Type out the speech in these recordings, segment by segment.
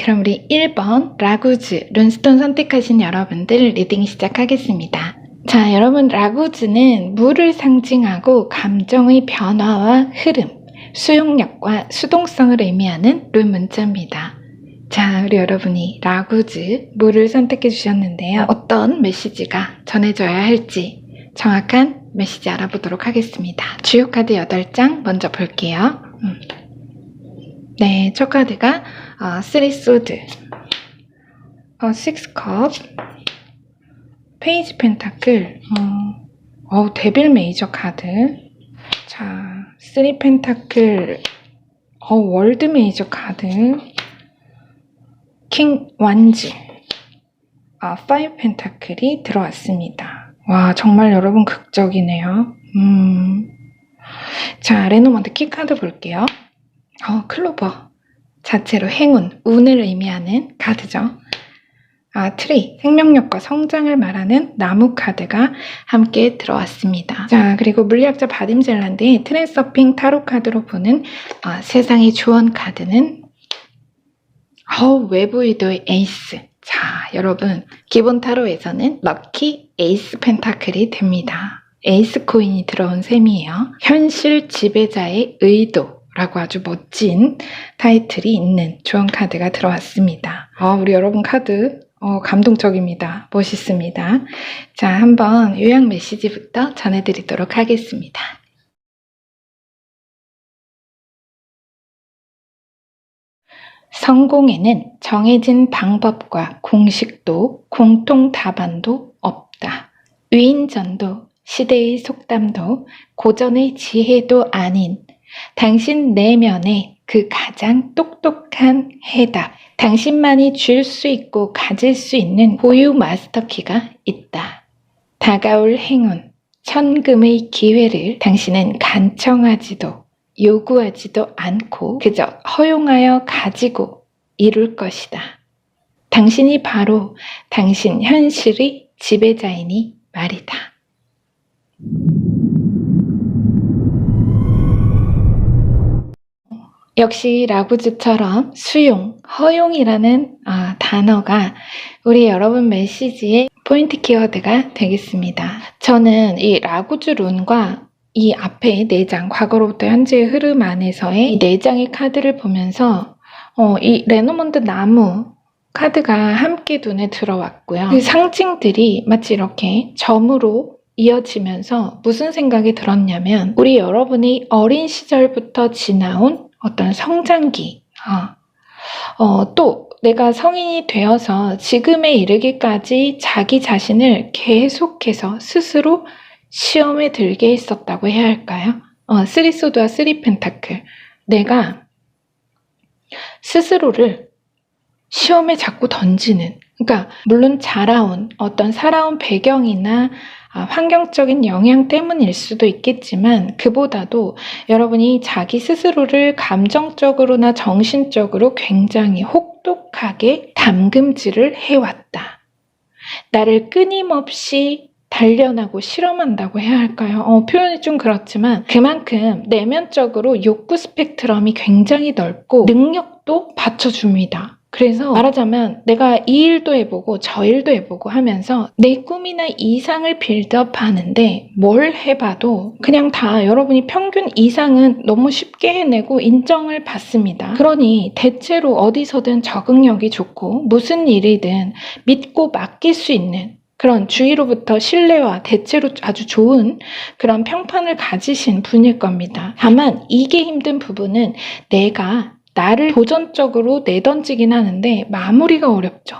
그럼 우리 1번 라구즈 룬스톤 선택하신 여러분들 리딩 시작하겠습니다. 자, 여러분 라구즈는 물을 상징하고 감정의 변화와 흐름, 수용력과 수동성을 의미하는 룬 문자입니다. 자, 우리 여러분이 라구즈 물을 선택해 주셨는데요. 어떤 메시지가 전해져야 할지 정확한 메시지 알아보도록 하겠습니다. 주요 카드 8장 먼저 볼게요. 네, 첫 카드가 3 소드, 6 컵, 페이지 펜타클, 데빌 메이저 카드, 자, 3 펜타클, 월드 메이저 카드, 킹 완즈, 5 펜타클이 들어왔습니다. 와, 정말 여러분 극적이네요. 자, 레노먼트 키 카드 볼게요. 클로버 자체로 행운, 운을 의미하는 카드죠. 트리, 생명력과 성장을 말하는 나무 카드가 함께 들어왔습니다. 자, 그리고 물리학자 바딤 젤란드의 트랜서핑 타로 카드로 보는 세상의 조언 카드는 외부 의도의 에이스. 자, 여러분 기본 타로에서는 럭키 에이스 펜타클이 됩니다. 에이스 코인이 들어온 셈이에요. 현실 지배자의 의도 라고 아주 멋진 타이틀이 있는 조언 카드가 들어왔습니다. 우리 여러분 카드 감동적입니다. 멋있습니다. 자, 한번 요약 메시지부터 전해드리도록 하겠습니다. 성공에는 정해진 방법과 공식도 공통 답안도 없다. 위인전도 시대의 속담도 고전의 지혜도 아닌 당신 내면에 그 가장 똑똑한 해답, 당신만이 줄 수 있고 가질 수 있는 고유 마스터키가 있다. 다가올 행운, 천금의 기회를 당신은 간청하지도 요구하지도 않고 그저 허용하여 가지고 이룰 것이다. 당신이 바로 당신 현실의 지배자이니 말이다. 역시 라구즈처럼 수용, 허용이라는 단어가 우리 여러분 메시지의 포인트 키워드가 되겠습니다. 저는 이 라구즈 룬과 이 앞에 4장, 과거로부터 현재의 흐름 안에서의 이 4장의 카드를 보면서 이 레노먼드 나무 카드가 함께 눈에 들어왔고요. 그 상징들이 마치 이렇게 점으로 이어지면서 무슨 생각이 들었냐면 우리 여러분이 어린 시절부터 지나온 어떤 성장기, 또 내가 성인이 되어서 지금에 이르기까지 자기 자신을 계속해서 스스로 시험에 들게 했었다고 해야 할까요? 3 소드와 3 펜타클. 내가 스스로를 시험에 자꾸 던지는, 그러니까 물론 자라온 어떤 살아온 배경이나 환경적인 영향 때문일 수도 있겠지만 그보다도 여러분이 자기 스스로를 감정적으로나 정신적으로 굉장히 혹독하게 담금질을 해왔다. 나를 끊임없이 단련하고 실험한다고 해야 할까요? 표현이 좀 그렇지만 그만큼 내면적으로 욕구 스펙트럼이 굉장히 넓고 능력도 받쳐줍니다. 그래서 말하자면 내가 이 일도 해보고 저 일도 해보고 하면서 내 꿈이나 이상을 빌드업 하는데 뭘 해봐도 그냥 다 여러분이 평균 이상은 너무 쉽게 해내고 인정을 받습니다. 그러니 대체로 어디서든 적응력이 좋고 무슨 일이든 믿고 맡길 수 있는 그런 주위로부터 신뢰와 대체로 아주 좋은 그런 평판을 가지신 분일 겁니다. 다만 이게 힘든 부분은 내가 나를 도전적으로 내던지긴 하는데 마무리가 어렵죠.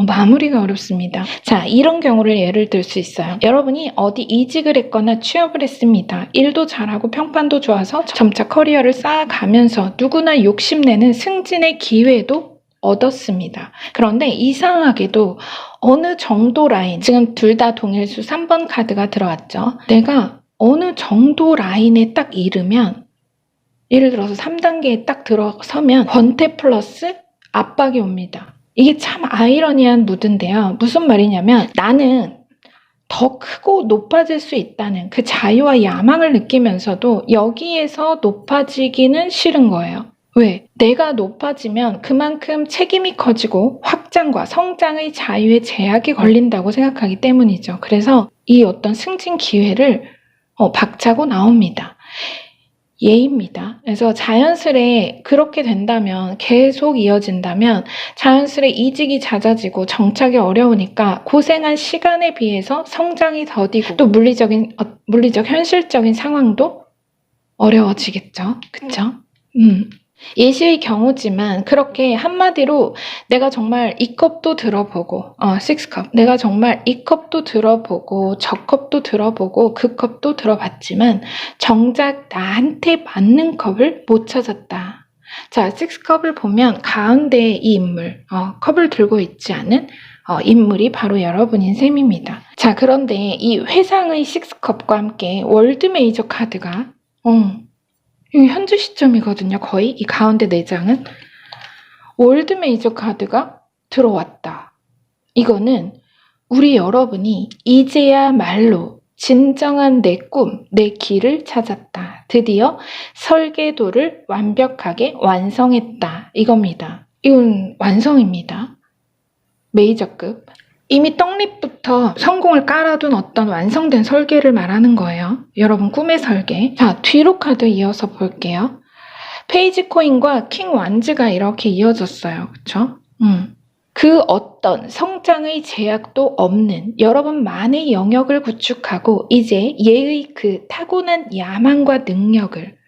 마무리가 어렵습니다. 자, 이런 경우를 예를 들 수 있어요. 여러분이 어디 이직을 했거나 취업을 했습니다. 일도 잘하고 평판도 좋아서 점차 커리어를 쌓아가면서 누구나 욕심내는 승진의 기회도 얻었습니다. 그런데 이상하게도 어느 정도 라인, 지금 둘 다 동일수 3번 카드가 들어왔죠. 내가 어느 정도 라인에 딱 이르면 예를 들어서 3단계에 딱 들어서면 권태 플러스 압박이 옵니다. 이게 참 아이러니한 무드인데요. 무슨 말이냐면 나는 더 크고 높아질 수 있다는 그 자유와 야망을 느끼면서도 여기에서 높아지기는 싫은 거예요. 왜? 내가 높아지면 그만큼 책임이 커지고 확장과 성장의 자유에 제약이 걸린다고 생각하기 때문이죠. 그래서 이 어떤 승진 기회를 박차고 나옵니다. 예입니다. 그래서 자연스레 그렇게 된다면, 계속 이어진다면 자연스레 이직이 잦아지고 정착이 어려우니까 고생한 시간에 비해서 성장이 더디고 또 물리적 현실적인 상황도 어려워지겠죠. 그쵸? 예시의 경우지만 그렇게 한마디로 내가 정말 이 컵도 들어보고 6컵 내가 정말 이 컵도 들어보고 저 컵도 들어보고 그 컵도 들어봤지만 정작 나한테 맞는 컵을 못 찾았다. 자, 6컵을 보면 가운데에 이 인물, 컵을 들고 있지 않은 인물이 바로 여러분인 셈입니다. 자, 그런데 이 회상의 6컵과 함께 월드 메이저 카드가 이 현재 시점이거든요. 거의 이 가운데 4장은 월드 메이저 카드가 들어왔다. 이거는 우리 여러분이 이제야말로 진정한 내 꿈, 내 길을 찾았다. 드디어 설계도를 완벽하게 완성했다. 이겁니다. 이건 완성입니다. 메이저급. 이미 떡잎부터 성공을 깔아둔 어떤 완성된 설계를 말하는 거예요. 여러분 꿈의 설계. 자, 뒤로 카드 이어서 볼게요. 페이지 코인과 킹 완즈가 이렇게 이어졌어요. 그쵸? 그 어떤 성장의 제약도 없는 여러분만의 영역을 구축하고 이제 얘의 그 타고난 야망과 능력을,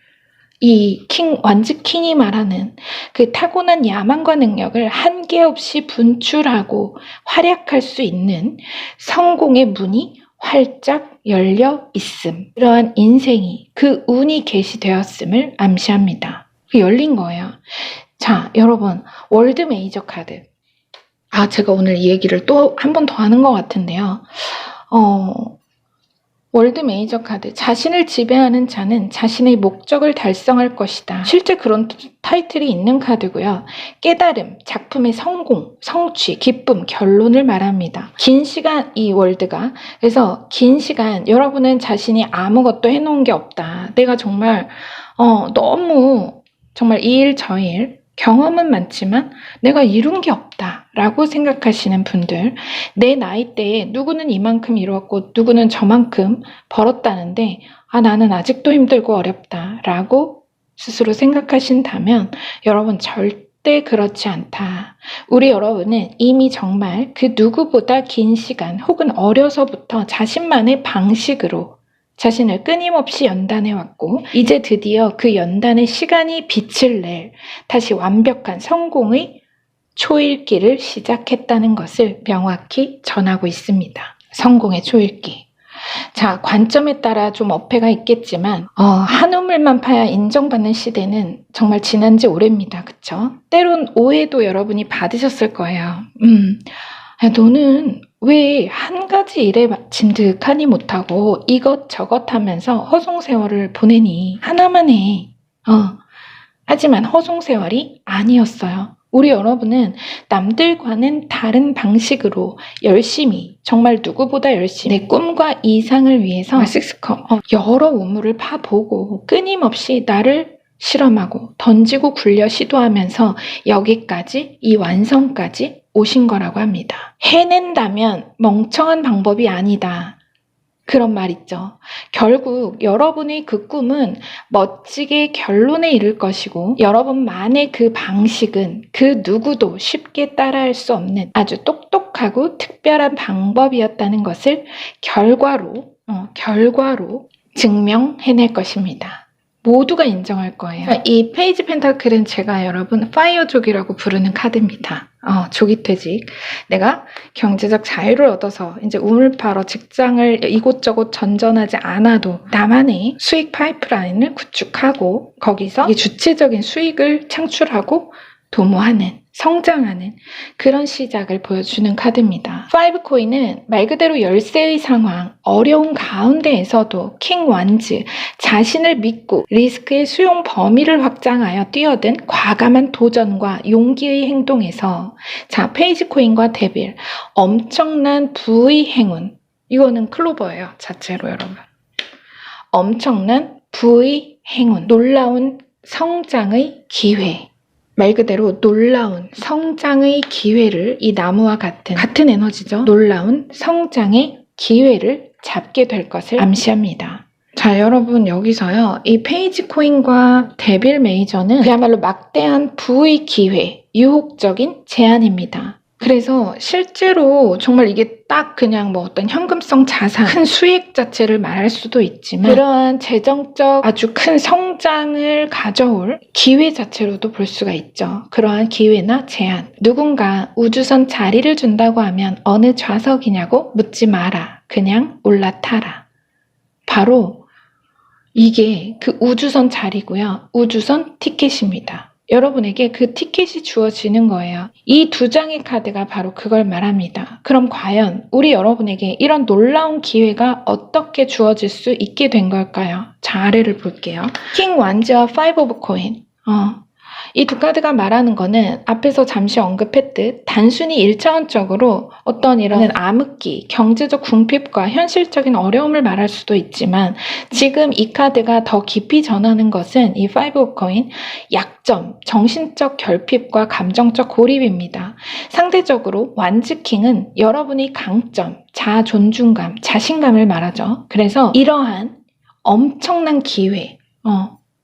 이 완즈 킹이 말하는 그 타고난 야망과 능력을 한계 없이 분출하고 활약할 수 있는 성공의 문이 활짝 열려 있음. 그러한 인생이, 그 운이 게시되었음을 암시합니다. 열린 거예요. 자, 여러분, 월드 메이저 카드. 제가 오늘 이 얘기를 또 한 번 더 하는 것 같은데요. 월드 메이저 카드. 자신을 지배하는 자는 자신의 목적을 달성할 것이다. 실제 그런 타이틀이 있는 카드고요. 깨달음, 작품의 성공, 성취, 기쁨, 결론을 말합니다. 긴 시간, 이 월드가. 그래서 긴 시간 여러분은 자신이 아무것도 해놓은 게 없다. 내가 정말 너무 정말 이 일 저 일 경험은 많지만 내가 이룬 게 없다라고 생각하시는 분들, 내 나이대에 누구는 이만큼 이루었고 누구는 저만큼 벌었다는데 나는 아직도 힘들고 어렵다라고 스스로 생각하신다면 여러분 절대 그렇지 않다. 우리 여러분은 이미 정말 그 누구보다 긴 시간 혹은 어려서부터 자신만의 방식으로 자신을 끊임없이 연단해왔고 이제 드디어 그 연단의 시간이 빛을 낼 다시 완벽한 성공의 초읽기를 시작했다는 것을 명확히 전하고 있습니다. 성공의 초읽기. 자, 관점에 따라 좀 어폐가 있겠지만 한 우물만 파야 인정받는 시대는 정말 지난 지 오래입니다. 그쵸? 때론 오해도 여러분이 받으셨을 거예요. 너는 왜 한 가지 일에 진득하니 못하고 이것저것 하면서 허송세월을 보내니? 하나만 해. 하지만 허송세월이 아니었어요. 우리 여러분은 남들과는 다른 방식으로 열심히, 정말 누구보다 열심히 내 꿈과 이상을 위해서 여러 우물을 파보고 끊임없이 나를 실험하고 던지고 굴려 시도하면서 여기까지, 이 완성까지 오신 거라고 합니다. 해낸다면 멍청한 방법이 아니다. 그런 말 있죠. 결국 여러분의 그 꿈은 멋지게 결론에 이를 것이고 여러분만의 그 방식은 그 누구도 쉽게 따라할 수 없는 아주 똑똑하고 특별한 방법이었다는 것을 결과로 증명해낼 것입니다. 모두가 인정할 거예요. 이 페이지 펜타클은 제가 여러분 파이어족이라고 부르는 카드입니다. 조기퇴직. 내가 경제적 자유를 얻어서 이제 우물파로 직장을 이곳저곳 전전하지 않아도 나만의 수익 파이프라인을 구축하고 거기서 주체적인 수익을 창출하고 도모하는, 성장하는 그런 시작을 보여주는 카드입니다. 5코인은 말 그대로 열쇠의 상황, 어려운 가운데에서도 킹 완즈, 자신을 믿고 리스크의 수용 범위를 확장하여 뛰어든 과감한 도전과 용기의 행동에서 페이지 코인과 데빌, 엄청난 부의 행운, 이거는 클로버예요. 자체로 여러분. 엄청난 부의 행운, 놀라운 성장의 기회. 말 그대로 놀라운 성장의 기회를 이 나무와 같은 에너지죠. 놀라운 성장의 기회를 잡게 될 것을 암시합니다. 자, 여러분 여기서요. 이 페이지 코인과 데빌 메이저는 그야말로 막대한 부의 기회, 유혹적인 제안입니다. 그래서 실제로 정말 이게 딱 그냥 뭐 어떤 현금성 자산, 큰 수익 자체를 말할 수도 있지만 그러한 재정적 아주 큰 성장을 가져올 기회 자체로도 볼 수가 있죠. 그러한 기회나 제안. 누군가 우주선 자리를 준다고 하면 어느 좌석이냐고 묻지 마라. 그냥 올라타라. 바로 이게 그 우주선 자리고요. 우주선 티켓입니다. 여러분에게 그 티켓이 주어지는 거예요. 이 두 장의 카드가 바로 그걸 말합니다. 그럼 과연 우리 여러분에게 이런 놀라운 기회가 어떻게 주어질 수 있게 된 걸까요? 자, 아래를 볼게요. 킹 완즈와 파이브 오브 코인. 이 두 카드가 말하는 거는 앞에서 잠시 언급했듯 단순히 1차원적으로 어떤 이런 암흑기, 경제적 궁핍과 현실적인 어려움을 말할 수도 있지만 지금 이 카드가 더 깊이 전하는 것은 이 파이브 오브 코인, 약점, 정신적 결핍과 감정적 고립입니다. 상대적으로 완즈킹은 여러분의 강점, 자아 존중감, 자신감을 말하죠. 그래서 이러한 엄청난 기회,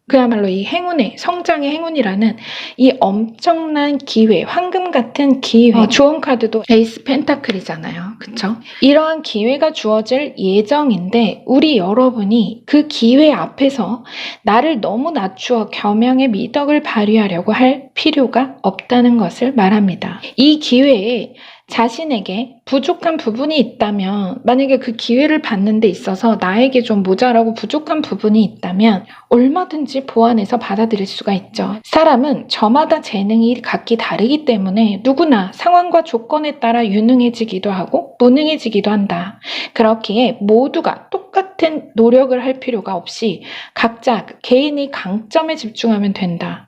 그야말로 이 행운의, 성장의 행운이라는 이 엄청난 기회, 황금 같은 기회. 주원 카드도 에이스 펜타클이잖아요. 그쵸? 이러한 기회가 주어질 예정인데 우리 여러분이 그 기회 앞에서 나를 너무 낮추어 겸양의 미덕을 발휘하려고 할 필요가 없다는 것을 말합니다. 이 기회에 자신에게 부족한 부분이 있다면, 만약에 그 기회를 받는 데 있어서 나에게 좀 모자라고 부족한 부분이 있다면 얼마든지 보완해서 받아들일 수가 있죠. 사람은 저마다 재능이 각기 다르기 때문에 누구나 상황과 조건에 따라 유능해지기도 하고 무능해지기도 한다. 그렇기에 모두가 똑같은 노력을 할 필요가 없이 각자 개인의 강점에 집중하면 된다.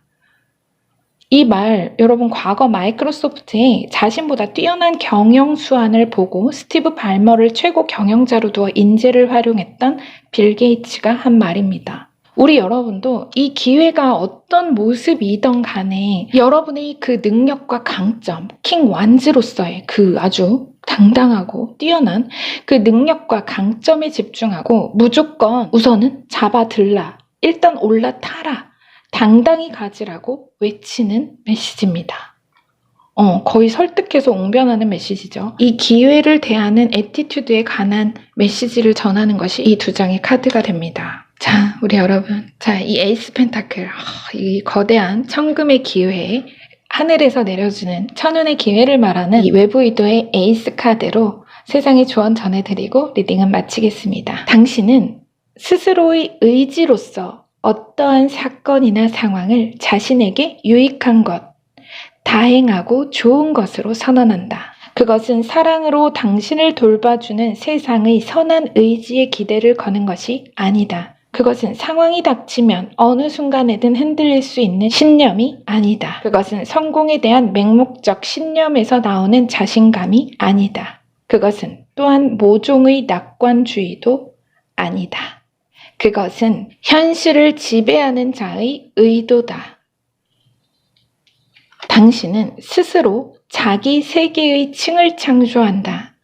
이 말, 여러분 과거 마이크로소프트에 자신보다 뛰어난 경영 수완을 보고 스티브 발머를 최고 경영자로 두어 인재를 활용했던 빌 게이츠가 한 말입니다. 우리 여러분도 이 기회가 어떤 모습이든 간에 여러분의 그 능력과 강점, 킹 완즈로서의 그 아주 당당하고 뛰어난 그 능력과 강점에 집중하고 무조건 우선은 잡아들라, 일단 올라타라, 당당히 가지라고 외치는 메시지입니다. 거의 설득해서 옹변하는 메시지죠. 이 기회를 대하는 애티튜드에 관한 메시지를 전하는 것이 이 두 장의 카드가 됩니다. 자, 우리 여러분. 자, 이 에이스 펜타클, 이 거대한 천금의 기회, 하늘에서 내려주는 천운의 기회를 말하는 이 외부 의도의 에이스 카드로 세상의 조언 전해드리고 리딩은 마치겠습니다. 당신은 스스로의 의지로서 어떠한 사건이나 상황을 자신에게 유익한 것, 다행하고 좋은 것으로 선언한다. 그것은 사랑으로 당신을 돌봐주는 세상의 선한 의지에 기대를 거는 것이 아니다. 그것은 상황이 닥치면 어느 순간에든 흔들릴 수 있는 신념이 아니다. 그것은 성공에 대한 맹목적 신념에서 나오는 자신감이 아니다. 그것은 또한 모종의 낙관주의도 아니다. 그것은 현실을 지배하는 자의 의도다. 당신은 스스로 자기 세계의 층을 창조한다.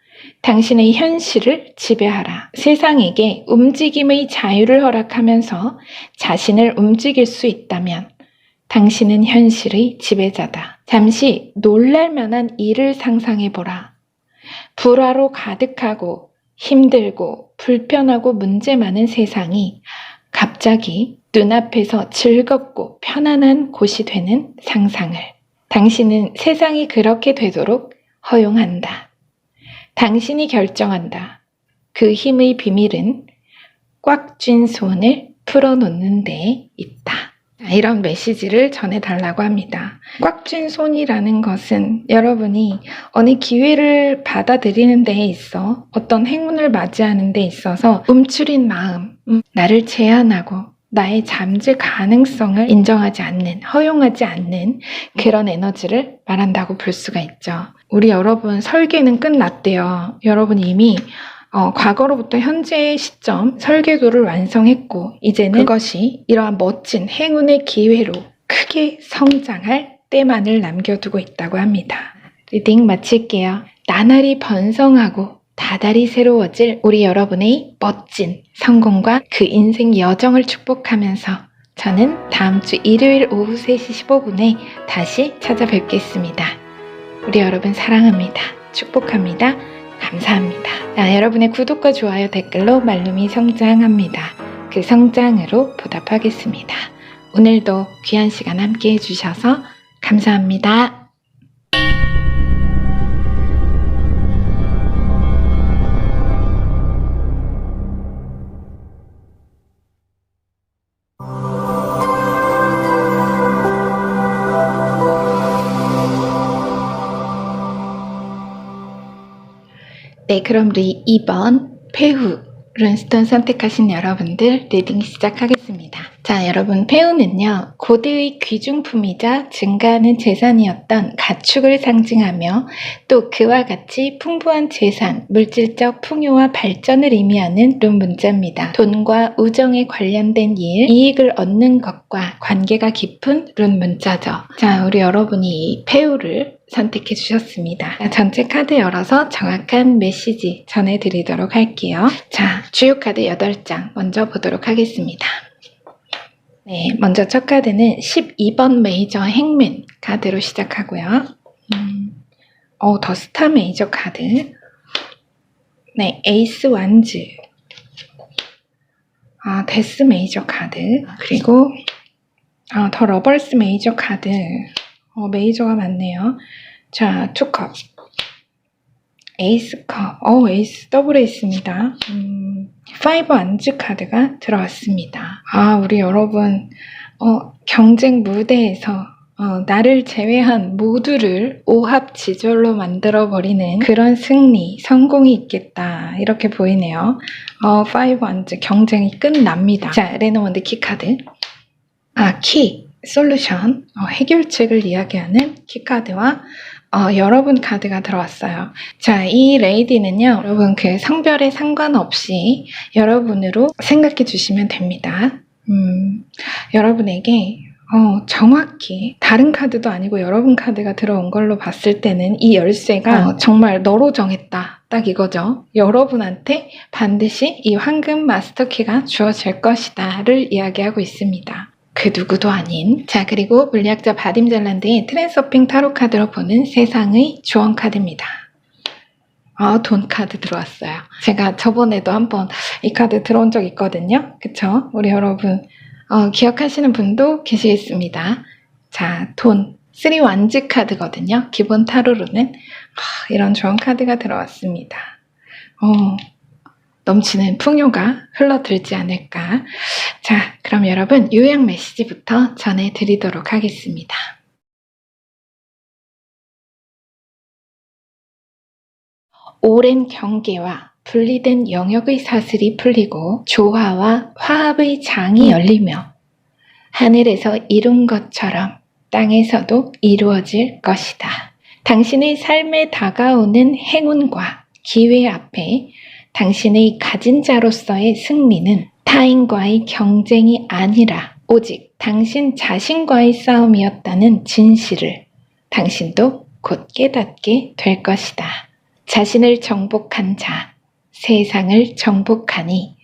당신의 현실을 지배하라. 세상에게 움직임의 자유를 허락하면서 자신을 움직일 수 있다면 당신은 현실의 지배자다. 잠시 놀랄만한 일을 상상해보라. 불화로 가득하고 힘들고 불편하고 문제 많은 세상이 갑자기 눈앞에서 즐겁고 편안한 곳이 되는 상상을. 당신은 세상이 그렇게 되도록 허용한다. 당신이 결정한다. 그 힘의 비밀은 꽉 쥔 손을 풀어놓는 데에 있다. 이런 메시지를 전해달라고 합니다. 꽉 쥔 손이라는 것은 여러분이 어느 기회를 받아들이는 데에 있어 어떤 행운을 맞이하는 데 있어서 움츠린 마음, 나를 제한하고 나의 잠재 가능성을 인정하지 않는, 허용하지 않는 그런 에너지를 말한다고 볼 수가 있죠. 우리 여러분 설계는 끝났대요. 여러분 이미 과거로부터 현재의 시점 설계도를 완성했고 이제는 그것이 이러한 멋진 행운의 기회로 크게 성장할 때만을 남겨두고 있다고 합니다. 리딩 마칠게요. 나날이 번성하고 다달이 새로워질 우리 여러분의 멋진 성공과 그 인생 여정을 축복하면서 저는 다음 주 일요일 오후 3시 15분에 다시 찾아뵙겠습니다. 우리 여러분 사랑합니다. 축복합니다. 감사합니다. 여러분의 구독과 좋아요, 댓글로 말룸이 성장합니다. 그 성장으로 보답하겠습니다. 오늘도 귀한 시간 함께 해주셔서 감사합니다. 네, 그럼 우리 2번 폐후 룬스톤 선택하신 여러분들 리딩 시작하겠습니다. 자, 여러분 폐후는요, 고대의 귀중품이자 증가하는 재산이었던 가축을 상징하며 또 그와 같이 풍부한 재산, 물질적 풍요와 발전을 의미하는 룬 문자입니다. 돈과 우정에 관련된 일, 이익을 얻는 것과 관계가 깊은 룬 문자죠. 자, 우리 여러분이 폐후를 선택해 주셨습니다. 전체 카드 열어서 정확한 메시지 전해드리도록 할게요. 자, 주요 카드 8장 먼저 보도록 하겠습니다. 네, 먼저 첫 카드는 12번 메이저 행맨 카드로 시작하고요. 더 스타 메이저 카드. 네, 에이스 완즈. 데스 메이저 카드. 그리고 더 러벌스 메이저 카드. 메이저가 많네요. 자, 투컵. 에이스 컵. 에이스 더블 에이스입니다. 5 안즈 카드가 들어왔습니다. 우리 여러분, 경쟁 무대에서 나를 제외한 모두를 오합지졸로 만들어버리는 그런 승리, 성공이 있겠다. 이렇게 보이네요. 5 안즈 경쟁이 끝납니다. 자, 레노먼드 키 카드. 키. 솔루션, 해결책을 이야기하는 키카드와 여러분 카드가 들어왔어요. 자, 이 레이디는요, 여러분 그 성별에 상관없이 여러분으로 생각해 주시면 됩니다. 여러분에게 정확히 다른 카드도 아니고 여러분 카드가 들어온 걸로 봤을 때는 이 열쇠가 정말 너로 정했다. 딱 이거죠. 여러분한테 반드시 이 황금 마스터키가 주어질 것이다를 이야기하고 있습니다. 그 누구도 아닌. 자, 그리고 물리학자 바딤 잘란드의 트랜서핑 타로 카드로 보는 세상의 주원 카드입니다. 돈 카드 들어왔어요. 제가 저번에도 한번 이 카드 들어온 적 있거든요. 그쵸? 우리 여러분 기억하시는 분도 계시겠습니다. 자, 돈 3 완즈 카드거든요. 기본 타로로는 이런 주원 카드가 들어왔습니다. 넘치는 풍요가 흘러들지 않을까. 자, 그럼 여러분 요약 메시지부터 전해드리도록 하겠습니다. 오랜 경계와 분리된 영역의 사슬이 풀리고 조화와 화합의 장이 열리며 하늘에서 이룬 것처럼 땅에서도 이루어질 것이다. 당신의 삶에 다가오는 행운과 기회 앞에 당신의 가진 자로서의 승리는 타인과의 경쟁이 아니라 오직 당신 자신과의 싸움이었다는 진실을 당신도 곧 깨닫게 될 것이다. 자신을 정복한 자, 세상을 정복하니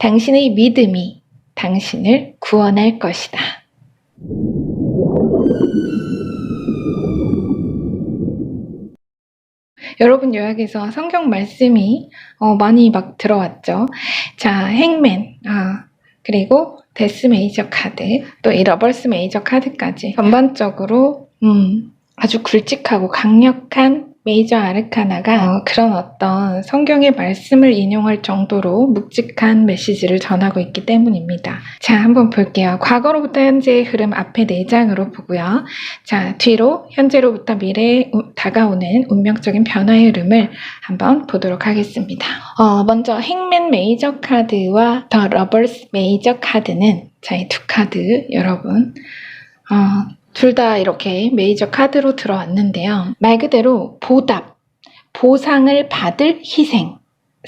당신의 믿음이 당신을 구원할 것이다. 여러분 요약에서 성경 말씀이 많이 막 들어왔죠. 자, 행맨, 그리고 데스 메이저 카드, 또 이 러벌스 메이저 카드까지 전반적으로 아주 굵직하고 강력한 메이저 아르카나가 그런 어떤 성경의 말씀을 인용할 정도로 묵직한 메시지를 전하고 있기 때문입니다. 자, 한번 볼게요. 과거로부터 현재의 흐름 앞에 4장으로 보고요. 자, 뒤로 현재로부터 미래에 다가오는 운명적인 변화의 흐름을 한번 보도록 하겠습니다. 먼저 행맨 메이저 카드와 더 러버스 메이저 카드는 자, 이 두 카드 여러분 둘 다 이렇게 메이저 카드로 들어왔는데요. 말 그대로 보답, 보상을 받을 희생,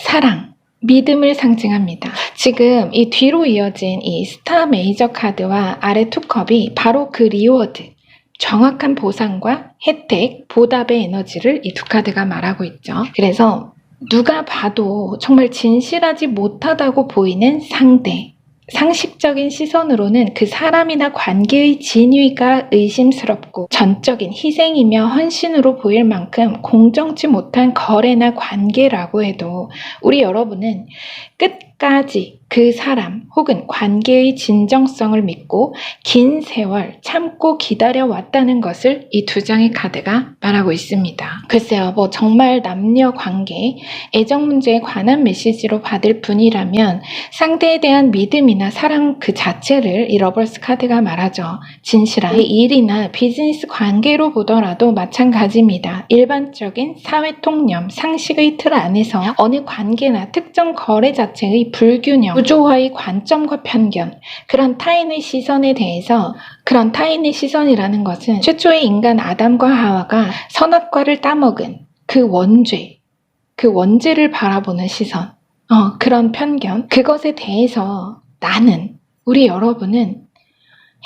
사랑, 믿음을 상징합니다. 지금 이 뒤로 이어진 이 스타 메이저 카드와 아래 투컵이 바로 그 리워드, 정확한 보상과 혜택, 보답의 에너지를 이 두 카드가 말하고 있죠. 그래서 누가 봐도 정말 진실하지 못하다고 보이는 상대, 상식적인 시선으로는 그 사람이나 관계의 진위가 의심스럽고 전적인 희생이며 헌신으로 보일 만큼 공정치 못한 거래나 관계라고 해도 우리 여러분은 끝까지 그 사람 혹은 관계의 진정성을 믿고 긴 세월 참고 기다려왔다는 것을 이 두 장의 카드가 말하고 있습니다. 글쎄요, 정말 남녀 관계, 애정 문제에 관한 메시지로 받을 분이라면 상대에 대한 믿음이나 사랑 그 자체를 이 러버스 카드가 말하죠. 진실한 일이나 비즈니스 관계로 보더라도 마찬가지입니다. 일반적인 사회 통념, 상식의 틀 안에서 어느 관계나 특정 거래 자체의 불균형, 구조화의 관점과 편견, 그런 타인의 시선에 대해서, 그런 타인의 시선이라는 것은 최초의 인간 아담과 하와가 선악과를 따먹은 그 원죄를 바라보는 시선, 그런 편견, 그것에 대해서 나는, 우리 여러분은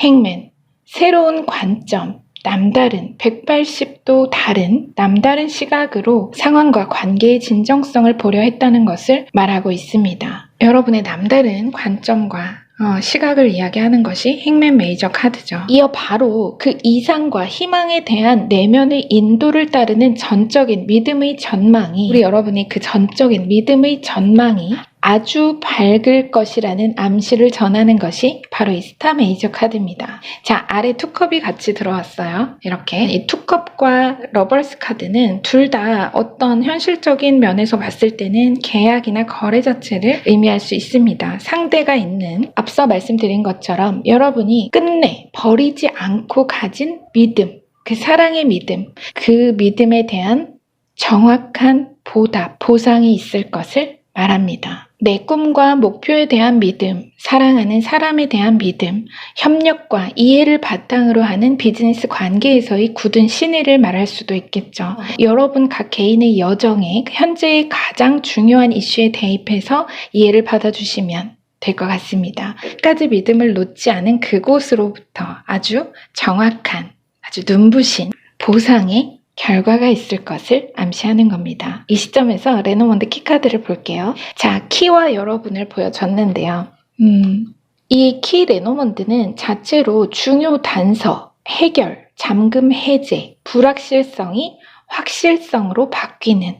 행맨, 새로운 관점, 남다른 180도 다른 남다른 시각으로 상황과 관계의 진정성을 보려 했다는 것을 말하고 있습니다. 여러분의 남다른 관점과 시각을 이야기하는 것이 행맨 메이저 카드죠. 이어 바로 그 이상과 희망에 대한 내면의 인도를 따르는 전적인 믿음의 전망이, 우리 여러분이 그 전적인 믿음의 전망이 아주 밝을 것이라는 암시를 전하는 것이 바로 이 스타 메이저 카드입니다. 자, 아래 투컵이 같이 들어왔어요. 이렇게 이 투컵과 러버스 카드는 둘 다 어떤 현실적인 면에서 봤을 때는 계약이나 거래 자체를 의미할 수 있습니다. 상대가 있는, 앞서 말씀드린 것처럼 여러분이 끝내 버리지 않고 가진 믿음, 그 사랑의 믿음, 그 믿음에 대한 정확한 보답, 보상이 있을 것을 말합니다. 내 꿈과 목표에 대한 믿음, 사랑하는 사람에 대한 믿음, 협력과 이해를 바탕으로 하는 비즈니스 관계에서의 굳은 신의를 말할 수도 있겠죠. 여러분 각 개인의 여정에 현재의 가장 중요한 이슈에 대입해서 이해를 받아주시면 될 것 같습니다. 끝까지 믿음을 놓지 않은 그곳으로부터 아주 정확한, 아주 눈부신 보상의 결과가 있을 것을 암시하는 겁니다. 이 시점에서 레노먼드 키카드를 볼게요. 자, 키와 여러분을 보여줬는데요. 이 키 레노먼드는 자체로 중요 단서, 해결, 잠금 해제, 불확실성이 확실성으로 바뀌는,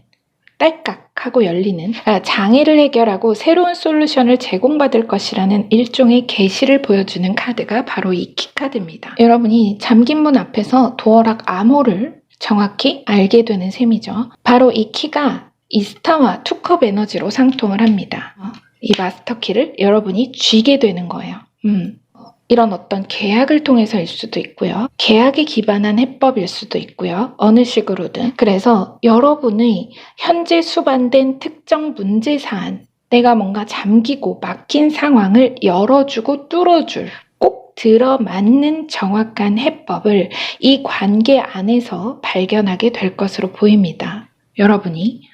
딸깍 하고 열리는, 장애를 해결하고 새로운 솔루션을 제공받을 것이라는 일종의 계시를 보여주는 카드가 바로 이 키카드입니다. 여러분이 잠긴 문 앞에서 도어락 암호를 정확히 알게 되는 셈이죠. 바로 이 키가 이 스타와 투컵 에너지로 상통을 합니다. 이 마스터 키를 여러분이 쥐게 되는 거예요. 이런 어떤 계약을 통해서일 수도 있고요. 계약에 기반한 해법일 수도 있고요. 어느 식으로든. 그래서 여러분의 현재 수반된 특정 문제 사안, 내가 뭔가 잠기고 막힌 상황을 열어주고 뚫어줄, 들어맞는 정확한 해법을 이 관계 안에서 발견하게 될 것으로 보입니다. 여러분이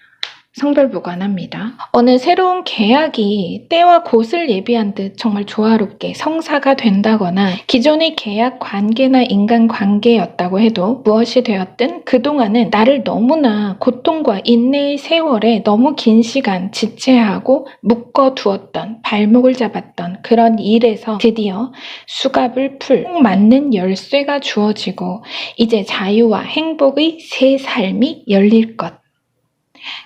성별무관합니다. 어느 새로운 계약이 때와 곳을 예비한 듯 정말 조화롭게 성사가 된다거나 기존의 계약 관계나 인간관계였다고 해도 무엇이 되었든 그동안은 나를 너무나 고통과 인내의 세월에 너무 긴 시간 지체하고 묶어두었던, 발목을 잡았던 그런 일에서 드디어 수갑을 꼭 맞는 열쇠가 주어지고 이제 자유와 행복의 새 삶이 열릴 것.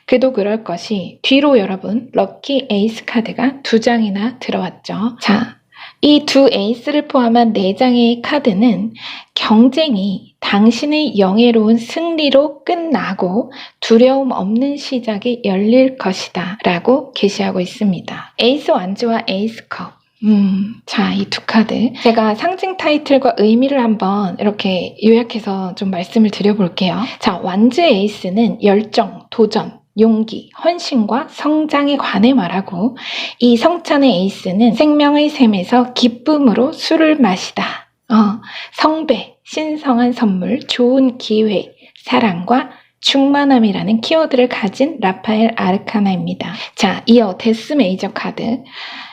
그도 그럴 것이 뒤로 여러분 럭키 에이스 카드가 2장이나 들어왔죠. 자, 이 두 에이스를 포함한 4장의 카드는 경쟁이 당신의 영예로운 승리로 끝나고 두려움 없는 시작이 열릴 것이다 라고 계시하고 있습니다. 에이스 완즈와 에이스 컵. 자, 이 두 카드. 제가 상징 타이틀과 의미를 한번 이렇게 요약해서 좀 말씀을 드려볼게요. 자, 완즈 에이스는 열정, 도전, 용기, 헌신과 성장에 관해 말하고 이 성찬의 에이스는 생명의 샘에서 기쁨으로 술을 마시다. 성배, 신성한 선물, 좋은 기회, 사랑과 충만함이라는 키워드를 가진 라파엘 아르카나입니다. 자, 이어 데스 메이저 카드.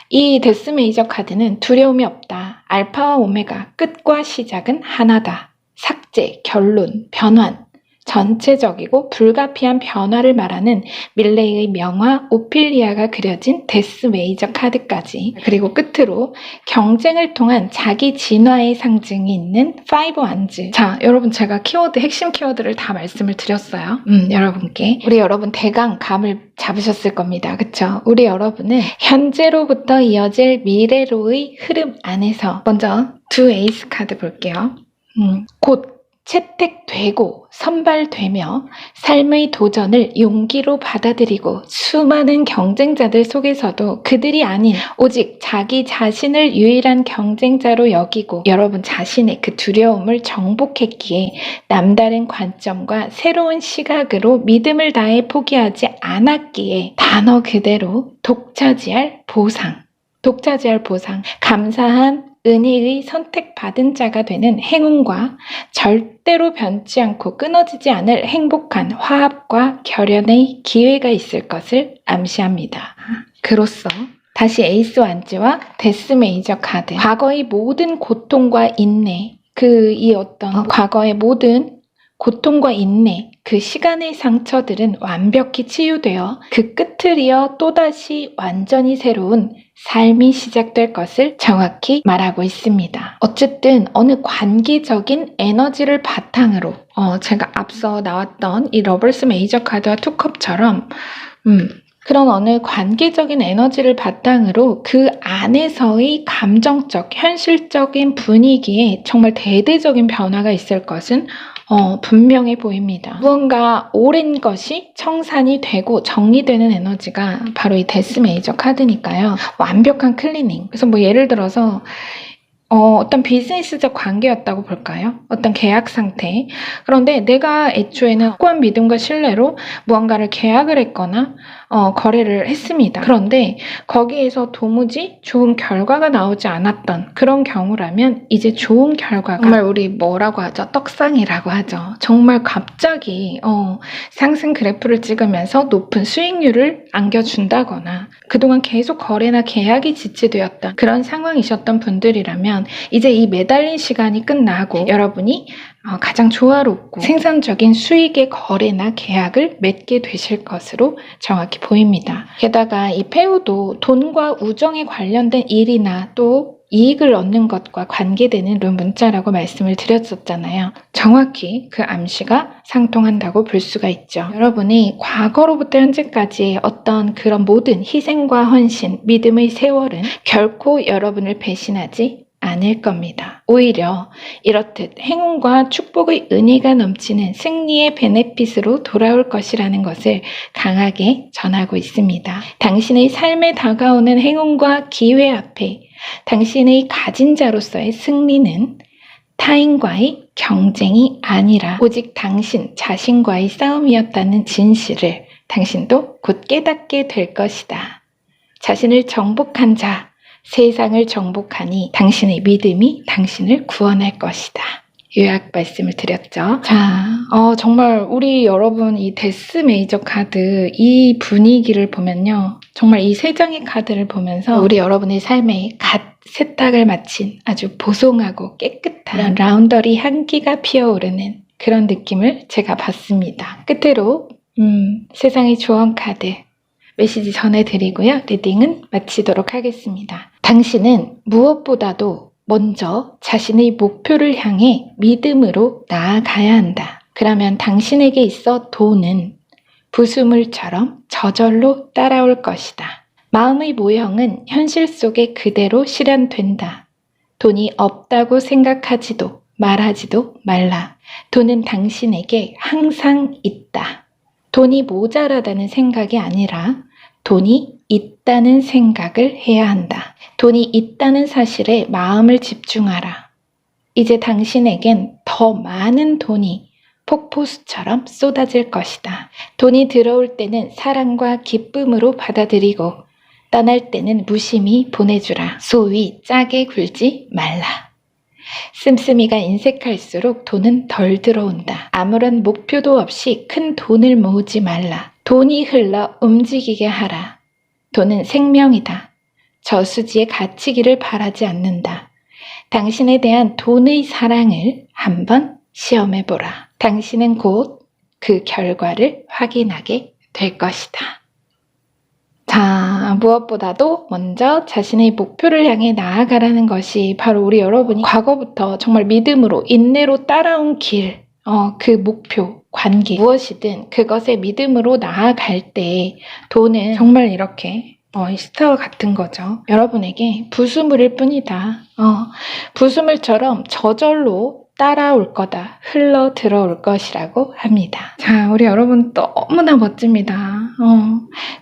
이 데스 메이저 카드는 두려움이 없다. 알파와 오메가, 끝과 시작은 하나다. 삭제, 결론, 변환. 전체적이고 불가피한 변화를 말하는 밀레이의 명화 오피리아가 그려진 데스 메이저 카드까지, 그리고 끝으로 경쟁을 통한 자기 진화의 상징이 있는 5 완즈. 자, 여러분, 제가 핵심 키워드를 다 말씀을 드렸어요. 여러분께. 우리 여러분 대강 감을 잡으셨을 겁니다. 그쵸? 우리 여러분은 현재로부터 이어질 미래로의 흐름 안에서 먼저 두 에이스 카드 볼게요. 곧 채택되고 선발되며 삶의 도전을 용기로 받아들이고 수많은 경쟁자들 속에서도 그들이 아닌 오직 자기 자신을 유일한 경쟁자로 여기고 여러분 자신의 그 두려움을 정복했기에 남다른 관점과 새로운 시각으로 믿음을 다해 포기하지 않았기에 단어 그대로 독차지할 보상, 감사한 은혜의 선택받은 자가 되는 행운과 절대로 변치 않고 끊어지지 않을 행복한 화합과 결연의 기회가 있을 것을 암시합니다. 그로써 다시 에이스 완즈와 데스 메이저 카드. 과거의 모든 고통과 인내, 과거의 모든 고통과 인내, 그 시간의 상처들은 완벽히 치유되어 그 끝을 이어 또다시 완전히 새로운 삶이 시작될 것을 정확히 말하고 있습니다. 어쨌든 어느 관계적인 에너지를 바탕으로 제가 앞서 나왔던 이 러버스 메이저 카드와 투컵처럼 그런 어느 관계적인 에너지를 바탕으로 그 안에서의 감정적, 현실적인 분위기에 정말 대대적인 변화가 있을 것은 분명해 보입니다. 무언가 오랜 것이 청산이 되고 정리되는 에너지가 바로 이 데스 메이저 카드니까요. 완벽한 클리닝. 그래서 예를 들어서 어떤 비즈니스적 관계였다고 볼까요? 어떤 계약 상태. 그런데 내가 애초에는 확고한 믿음과 신뢰로 무언가를 계약을 했거나 거래를 했습니다. 그런데 거기에서 도무지 좋은 결과가 나오지 않았던 그런 경우라면 이제 좋은 결과가 정말 우리 뭐라고 하죠? 떡상이라고 하죠. 정말 갑자기 상승 그래프를 찍으면서 높은 수익률을 안겨준다거나 그동안 계속 거래나 계약이 지체되었던 그런 상황이셨던 분들이라면 이제 이 매달린 시간이 끝나고 여러분이 가장 조화롭고 생산적인 수익의 거래나 계약을 맺게 되실 것으로 정확히 보입니다. 게다가 이 폐우도 돈과 우정에 관련된 일이나 또 이익을 얻는 것과 관계되는 룬 문자라고 말씀을 드렸었잖아요. 정확히 그 암시가 상통한다고 볼 수가 있죠. 여러분이 과거로부터 현재까지의 어떤 그런 모든 희생과 헌신, 믿음의 세월은 결코 여러분을 배신하지 않을 겁니다. 오히려 이렇듯 행운과 축복의 은혜가 넘치는 승리의 베네핏으로 돌아올 것이라는 것을 강하게 전하고 있습니다. 당신의 삶에 다가오는 행운과 기회 앞에 당신의 가진 자로서의 승리는 타인과의 경쟁이 아니라 오직 당신 자신과의 싸움이었다는 진실을 당신도 곧 깨닫게 될 것이다. 자신을 정복한 자, 세상을 정복하니 당신의 믿음이 당신을 구원할 것이다. 요약 말씀을 드렸죠. 자, 정말 우리 여러분 이 데스 메이저 카드 이 분위기를 보면요. 정말 이 세 장의 카드를 보면서 우리 여러분의 삶에 갓 세탁을 마친 아주 보송하고 깨끗한 라운더리 향기가 피어오르는 그런 느낌을 제가 받습니다. 끝으로 세상의 조언 카드 메시지 전해드리고요. 리딩은 마치도록 하겠습니다. 당신은 무엇보다도 먼저 자신의 목표를 향해 믿음으로 나아가야 한다. 그러면 당신에게 있어 돈은 부수물처럼 저절로 따라올 것이다. 마음의 모형은 현실 속에 그대로 실현된다. 돈이 없다고 생각하지도 말하지도 말라. 돈은 당신에게 항상 있다. 돈이 모자라다는 생각이 아니라 돈이 있다는 생각을 해야 한다. 돈이 있다는 사실에 마음을 집중하라. 이제 당신에겐 더 많은 돈이 폭포수처럼 쏟아질 것이다. 돈이 들어올 때는 사랑과 기쁨으로 받아들이고 떠날 때는 무심히 보내주라. 소위 짜게 굴지 말라. 씀씀이가 인색할수록 돈은 덜 들어온다. 아무런 목표도 없이 큰 돈을 모으지 말라. 돈이 흘러 움직이게 하라. 돈은 생명이다. 저수지에 갇히기를 바라지 않는다. 당신에 대한 돈의 사랑을 한번 시험해보라. 당신은 곧 그 결과를 확인하게 될 것이다. 자, 무엇보다도 먼저 자신의 목표를 향해 나아가라는 것이 바로 우리 여러분이 과거부터 정말 믿음으로 인내로 따라온 길, 그 목표, 관계 무엇이든 그것에 믿음으로 나아갈 때 돈은 정말 이렇게 시타와 같은 거죠. 여러분에게 부수물일 뿐이다. 부수물처럼 저절로 따라올 거다. 흘러 들어올 것이라고 합니다. 자, 우리 여러분 너무나 멋집니다.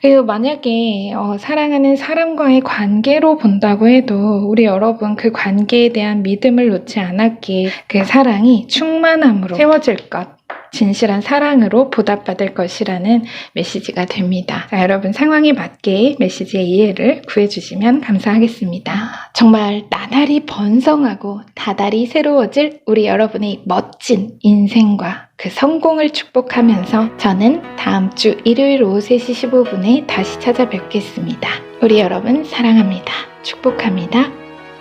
그리고 만약에 사랑하는 사람과의 관계로 본다고 해도 우리 여러분 그 관계에 대한 믿음을 놓지 않았기에 그 사랑이 충만함으로 채워질 것. 진실한 사랑으로 보답받을 것이라는 메시지가 됩니다. 자, 여러분 상황에 맞게 메시지의 이해를 구해주시면 감사하겠습니다. 정말 나날이 번성하고 다달이 새로워질 우리 여러분의 멋진 인생과 그 성공을 축복하면서 저는 다음 주 일요일 오후 3시 15분에 다시 찾아뵙겠습니다. 우리 여러분 사랑합니다. 축복합니다.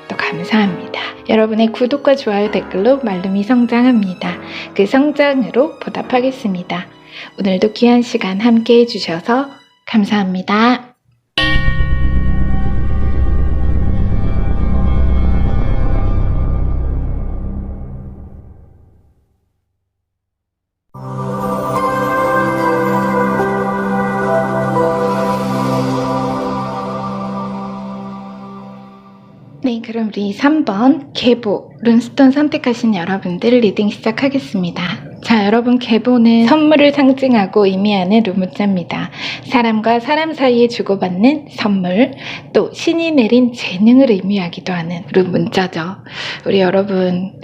또 감사합니다. 여러분의 구독과 좋아요 댓글로 말룸이 성장합니다. 그 성장으로 보답하겠습니다. 오늘도 귀한 시간 함께 해주셔서 감사합니다. 네, 그럼 우리 3번 계보 룬스톤 선택하신 여러분들 리딩 시작하겠습니다. 자, 여러분 계보는 선물을 상징하고 의미하는 룸문자입니다. 사람과 사람 사이에 주고받는 선물, 또 신이 내린 재능을 의미하기도 하는 룸문자죠. 우리 여러분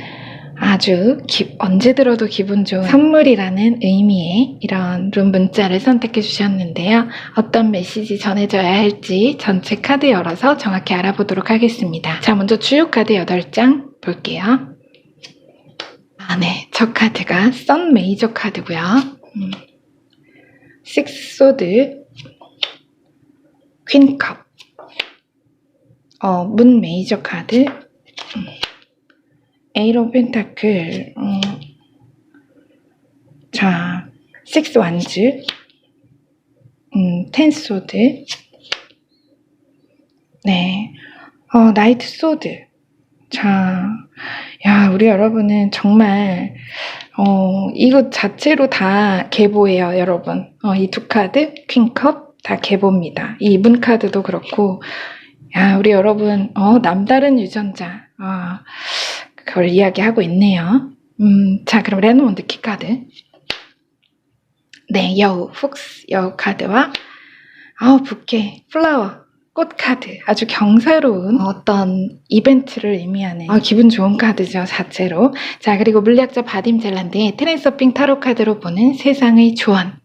아주 언제 들어도 기분 좋은 선물이라는 의미의 이런 룸 문자를 선택해 주셨는데요. 어떤 메시지 전해져야 할지 전체 카드 열어서 정확히 알아보도록 하겠습니다. 자, 먼저 주요 카드 8장 볼게요. 네, 저 카드가 선 메이저 카드고요. 식스 소드, 퀸컵, 문 메이저 카드, 에이로 펜타클, 자, 식스 완즈, 텐 소드, 네, 나이트 소드. 자, 야, 우리 여러분은 정말 이것 자체로 다 계보예요, 여러분. 이 두 카드, 퀸컵 다 계보입니다. 이 문 카드도 그렇고, 야, 우리 여러분, 남다른 유전자, 그걸 이야기하고 있네요. 자, 그럼 레노몬드 키카드. 네, 여우, 훅스, 여우 카드와, 부케, 플라워, 꽃 카드. 아주 경사로운 어떤 이벤트를 의미하는 기분 좋은 카드죠, 자체로. 자, 그리고 물리학자 바딤 젤란드의 트랜서핑 타로 카드로 보는 세상의 조언.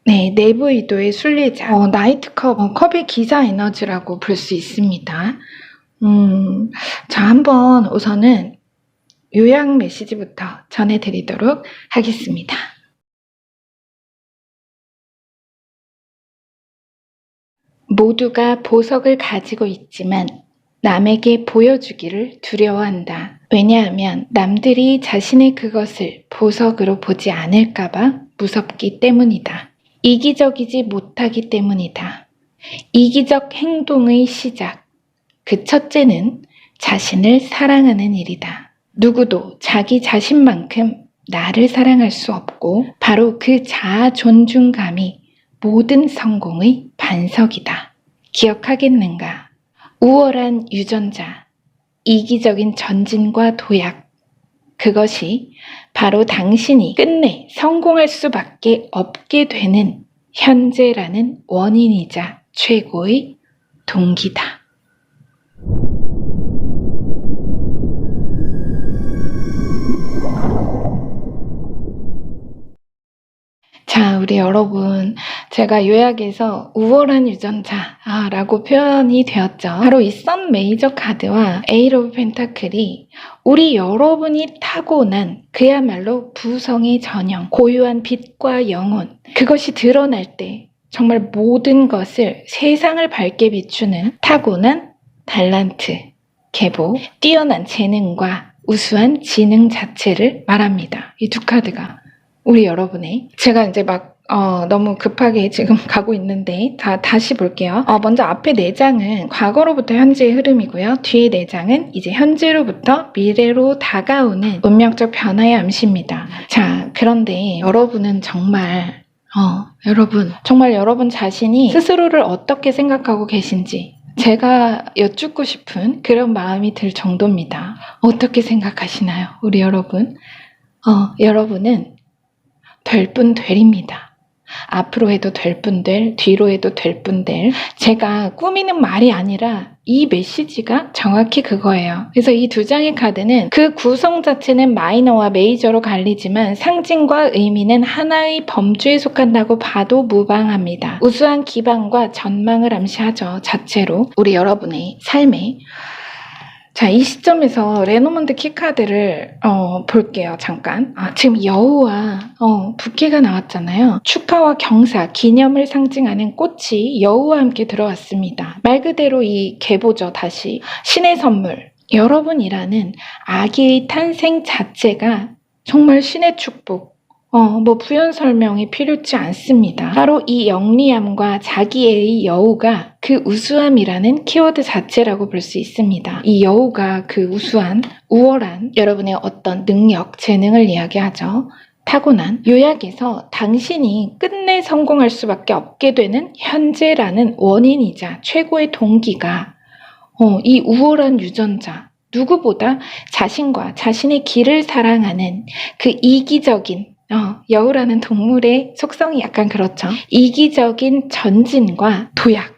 네, 내부 의도의 순례자. 나이트컵, 컵의 기사 에너지라고 볼 수 있습니다. 자, 한번 우선은 요약 메시지부터 전해드리도록 하겠습니다. 모두가 보석을 가지고 있지만 남에게 보여주기를 두려워한다. 왜냐하면 남들이 자신의 그것을 보석으로 보지 않을까봐 무섭기 때문이다. 이기적이지 못하기 때문이다. 이기적 행동의 시작. 그 첫째는 자신을 사랑하는 일이다. 누구도 자기 자신만큼 나를 사랑할 수 없고 바로 그 자아 존중감이 모든 성공의 반석이다. 기억하겠는가? 우월한 유전자, 이기적인 전진과 도약. 그것이 바로 당신이 끝내 성공할 수밖에 없게 되는 현재라는 원인이자 최고의 동기다. 자, 우리 여러분, 제가 요약해서 우월한 유전자라고 표현이 되었죠. 바로 이 선 메이저 카드와 에이트 오브 펜타클이 우리 여러분이 타고난 그야말로 부성의 전형, 고유한 빛과 영혼, 그것이 드러날 때 정말 모든 것을, 세상을 밝게 비추는 타고난 달란트, 계보, 뛰어난 재능과 우수한 지능 자체를 말합니다. 이 두 카드가 우리 여러분의, 제가 이제 너무 급하게 지금 가고 있는데 다시 볼게요. 먼저 앞에 4장은 과거로부터 현재의 흐름이고요. 뒤에 4장은 이제 현재로부터 미래로 다가오는 운명적 변화의 암시입니다. 자, 그런데 여러분은 정말 여러분 자신이 스스로를 어떻게 생각하고 계신지 제가 여쭙고 싶은 그런 마음이 들 정도입니다. 어떻게 생각하시나요? 우리 여러분? 여러분은 될 분 되립니다. 앞으로 해도 될 분들, 뒤로 해도 될 분들. 제가 꾸미는 말이 아니라 이 메시지가 정확히 그거예요. 그래서 이 2장의 카드는 그 구성 자체는 마이너와 메이저로 갈리지만 상징과 의미는 하나의 범주에 속한다고 봐도 무방합니다. 우수한 기반과 전망을 암시하죠. 자체로 우리 여러분의 삶에. 자, 이 시점에서 레노먼드 키카드를 볼게요. 잠깐. 지금 여우와 부케가 나왔잖아요. 축하와 경사, 기념을 상징하는 꽃이 여우와 함께 들어왔습니다. 말 그대로 이 계보죠. 다시 신의 선물. 여러분이라는 아기의 탄생 자체가 정말 신의 축복. 부연 설명이 필요치 않습니다. 바로 이 영리함과 자기애의 여우가 그 우수함이라는 키워드 자체라고 볼 수 있습니다. 이 여우가 그 우수한, 우월한 여러분의 어떤 능력, 재능을 이야기하죠. 타고난 요약에서 당신이 끝내 성공할 수밖에 없게 되는 현재라는 원인이자 최고의 동기가 이 우월한 유전자, 누구보다 자신과 자신의 길을 사랑하는 그 이기적인 여우라는 동물의 속성이 약간 그렇죠. 이기적인 전진과 도약.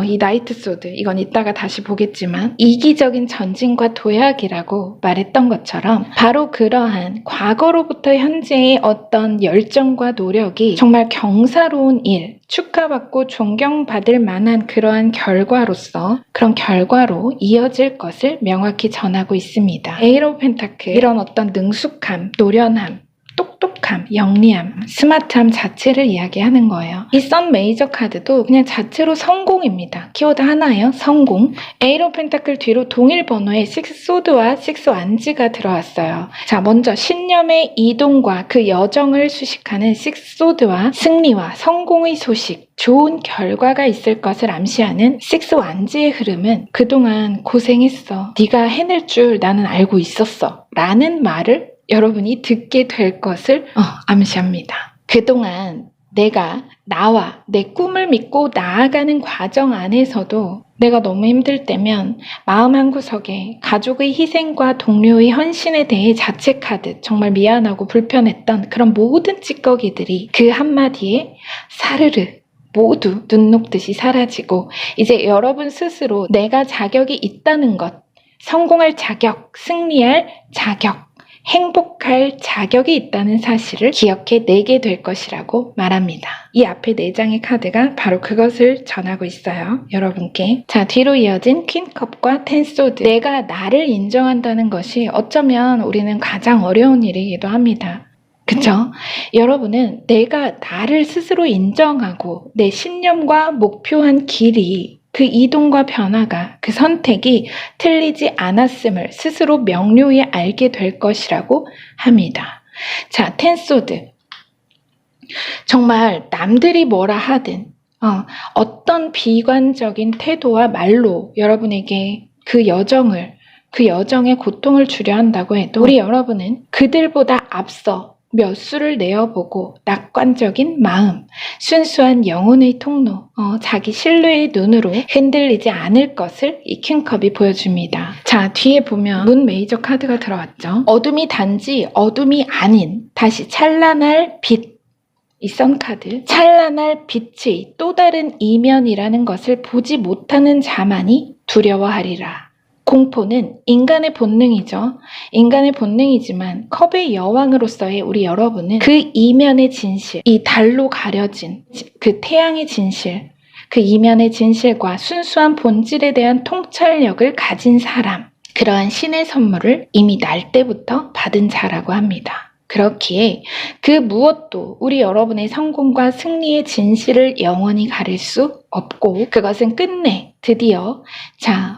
이 나이트 소드, 이건 이따가 다시 보겠지만 이기적인 전진과 도약이라고 말했던 것처럼 바로 그러한 과거로부터 현재의 어떤 열정과 노력이 정말 경사로운 일, 축하받고 존경받을 만한 그러한 결과로서 그런 결과로 이어질 것을 명확히 전하고 있습니다. 에이트 오브 펜타클, 이런 어떤 능숙함, 노련함, 똑똑함, 영리함, 스마트함 자체를 이야기하는 거예요. 이 선 메이저 카드도 그냥 자체로 성공입니다. 키워드 하나예요. 성공. 에이트 오브 펜타클 뒤로 동일 번호의 6 소드와 6 완즈가 들어왔어요. 자, 먼저 신념의 이동과 그 여정을 수식하는 6 소드와 승리와 성공의 소식, 좋은 결과가 있을 것을 암시하는 6 완즈의 흐름은 그동안 고생했어. 네가 해낼 줄 나는 알고 있었어. 라는 말을 여러분이 듣게 될 것을 암시합니다. 그동안 내가 나와 내 꿈을 믿고 나아가는 과정 안에서도 내가 너무 힘들 때면 마음 한구석에 가족의 희생과 동료의 헌신에 대해 자책하듯 정말 미안하고 불편했던 그런 모든 찌꺼기들이 그 한마디에 사르르 모두 눈 녹듯이 사라지고 이제 여러분 스스로 내가 자격이 있다는 것, 성공할 자격, 승리할 자격, 행복할 자격이 있다는 사실을 기억해 내게 될 것이라고 말합니다. 이 앞에 4장의 카드가 바로 그것을 전하고 있어요. 여러분께. 자, 뒤로 이어진 퀸컵과 텐소드. 내가 나를 인정한다는 것이 어쩌면 우리는 가장 어려운 일이기도 합니다. 그쵸? 여러분은 내가 나를 스스로 인정하고 내 신념과 목표한 길이 그 이동과 변화가, 그 선택이 틀리지 않았음을 스스로 명료히 알게 될 것이라고 합니다. 자, 텐소드. 정말 남들이 뭐라 하든 어떤 비관적인 태도와 말로 여러분에게 그 여정의 고통을 주려 한다고 해도 우리 여러분은 그들보다 앞서 몇 수를 내어보고 낙관적인 마음, 순수한 영혼의 통로, 자기 신뢰의 눈으로 흔들리지 않을 것을 이 킹컵이 보여줍니다. 자, 뒤에 보면 문 메이저 카드가 들어왔죠. 어둠이 단지 어둠이 아닌 다시 찬란할 빛. 이 선카드, 찬란할 빛의 또 다른 이면이라는 것을 보지 못하는 자만이 두려워하리라. 공포는 인간의 본능이죠. 인간의 본능이지만 컵의 여왕으로서의 우리 여러분은 그 이면의 진실, 이 달로 가려진 그 태양의 진실, 그 이면의 진실과 순수한 본질에 대한 통찰력을 가진 사람, 그러한 신의 선물을 이미 날 때부터 받은 자라고 합니다. 그렇기에 그 무엇도 우리 여러분의 성공과 승리의 진실을 영원히 가릴 수 없고, 그것은 끝내 드디어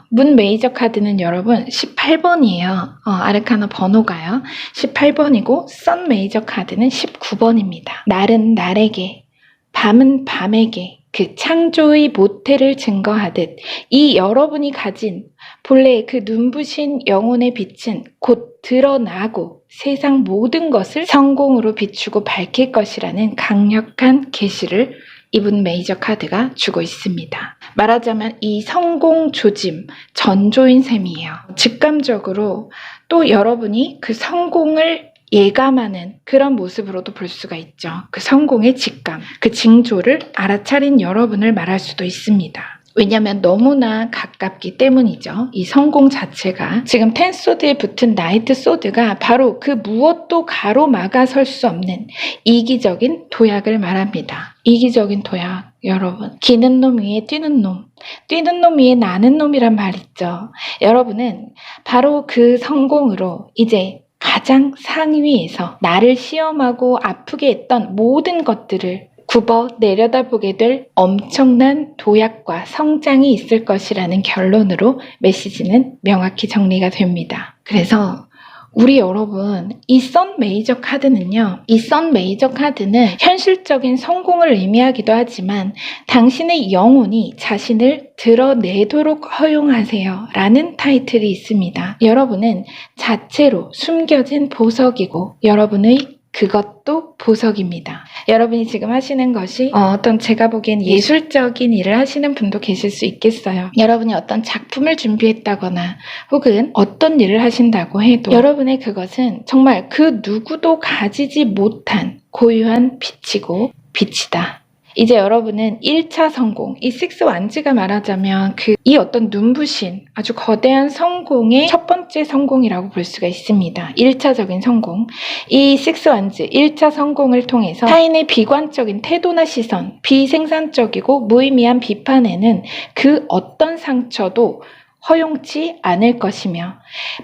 문 메이저 카드는 여러분 18번이에요. 아르카나 번호가요. 18번이고 선 메이저 카드는 19번입니다. 날은 날에게, 밤은 밤에게 그 창조의 모태를 증거하듯 이 여러분이 가진 본래 그 눈부신 영혼의 빛은 곧 드러나고 세상 모든 것을 성공으로 비추고 밝힐 것이라는 강력한 계시를 이분 메이저 카드가 주고 있습니다. 말하자면 이 성공 조짐, 전조인 셈이에요. 직감적으로 또 여러분이 그 성공을 예감하는 그런 모습으로도 볼 수가 있죠. 그 성공의 직감, 그 징조를 알아차린 여러분을 말할 수도 있습니다. 왜냐하면 너무나 가깝기 때문이죠. 이 성공 자체가 지금 10소드에 붙은 나이트 소드가 바로 그 무엇도 가로막아 설 수 없는 이기적인 도약을 말합니다. 이기적인 도약, 여러분. 기는 놈 위에 뛰는 놈, 뛰는 놈 위에 나는 놈이란 말 있죠. 여러분은 바로 그 성공으로 이제 가장 상위에서 나를 시험하고 아프게 했던 모든 것들을 굽어 내려다보게 될 엄청난 도약과 성장이 있을 것이라는 결론으로 메시지는 명확히 정리가 됩니다. 그래서 우리 여러분, 이 선 메이저 카드는요, 이 선 메이저 카드는 현실적인 성공을 의미하기도 하지만 당신의 영혼이 자신을 드러내도록 허용하세요 라는 타이틀이 있습니다. 여러분은 자체로 숨겨진 보석이고 여러분의 그것도 보석입니다. 여러분이 지금 하시는 것이 어떤 제가 보기엔 예술적인 일을 하시는 분도 계실 수 있겠어요. 여러분이 어떤 작품을 준비했다거나 혹은 어떤 일을 하신다고 해도 여러분의 그것은 정말 그 누구도 가지지 못한 고유한 빛이고 빛이다. 이제 여러분은 1차 성공, 이 식스 완즈가 말하자면 이 어떤 눈부신 아주 거대한 성공의 첫 번째 성공이라고 볼 수가 있습니다. 1차적인 성공. 이 식스 완즈, 1차 성공을 통해서 타인의 비관적인 태도나 시선, 비생산적이고 무의미한 비판에는 그 어떤 상처도 허용치 않을 것이며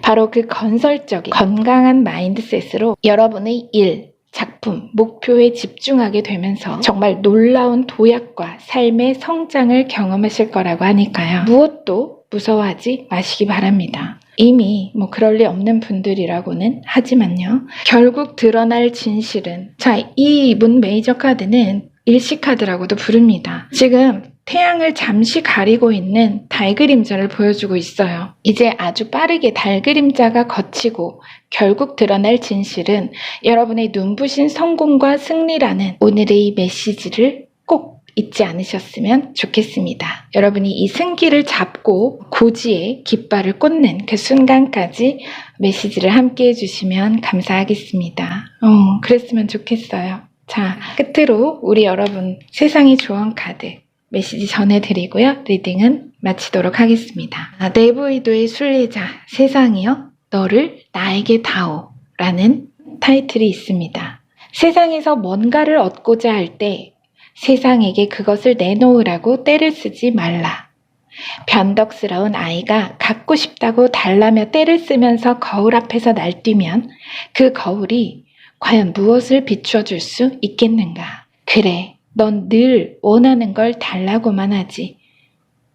바로 그 건설적인 건강한 마인드셋으로 여러분의 일, 작품, 목표에 집중하게 되면서 정말 놀라운 도약과 삶의 성장을 경험하실 거라고 하니까요. 무엇도 무서워하지 마시기 바랍니다. 이미 그럴 리 없는 분들이라고는 하지만요. 결국 드러날 진실은 이 문 메이저 카드는 일시카드라고도 부릅니다. 지금 태양을 잠시 가리고 있는 달 그림자를 보여주고 있어요. 이제 아주 빠르게 달 그림자가 걷히고 결국 드러날 진실은 여러분의 눈부신 성공과 승리라는 오늘의 메시지를 꼭 잊지 않으셨으면 좋겠습니다. 여러분이 이 승기를 잡고 고지에 깃발을 꽂는 그 순간까지 메시지를 함께 해주시면 감사하겠습니다. 그랬으면 좋겠어요. 자, 끝으로 우리 여러분 세상의 조언 카드 메시지 전해드리고요. 리딩은 마치도록 하겠습니다. 내부 의도의 순례자 세상이여 너를 나에게 다오 라는 타이틀이 있습니다. 세상에서 뭔가를 얻고자 할 때 세상에게 그것을 내놓으라고 떼를 쓰지 말라. 변덕스러운 아이가 갖고 싶다고 달라며 떼를 쓰면서 거울 앞에서 날뛰면 그 거울이 과연 무엇을 비추어 줄 수 있겠는가? 그래, 넌 늘 원하는 걸 달라고만 하지.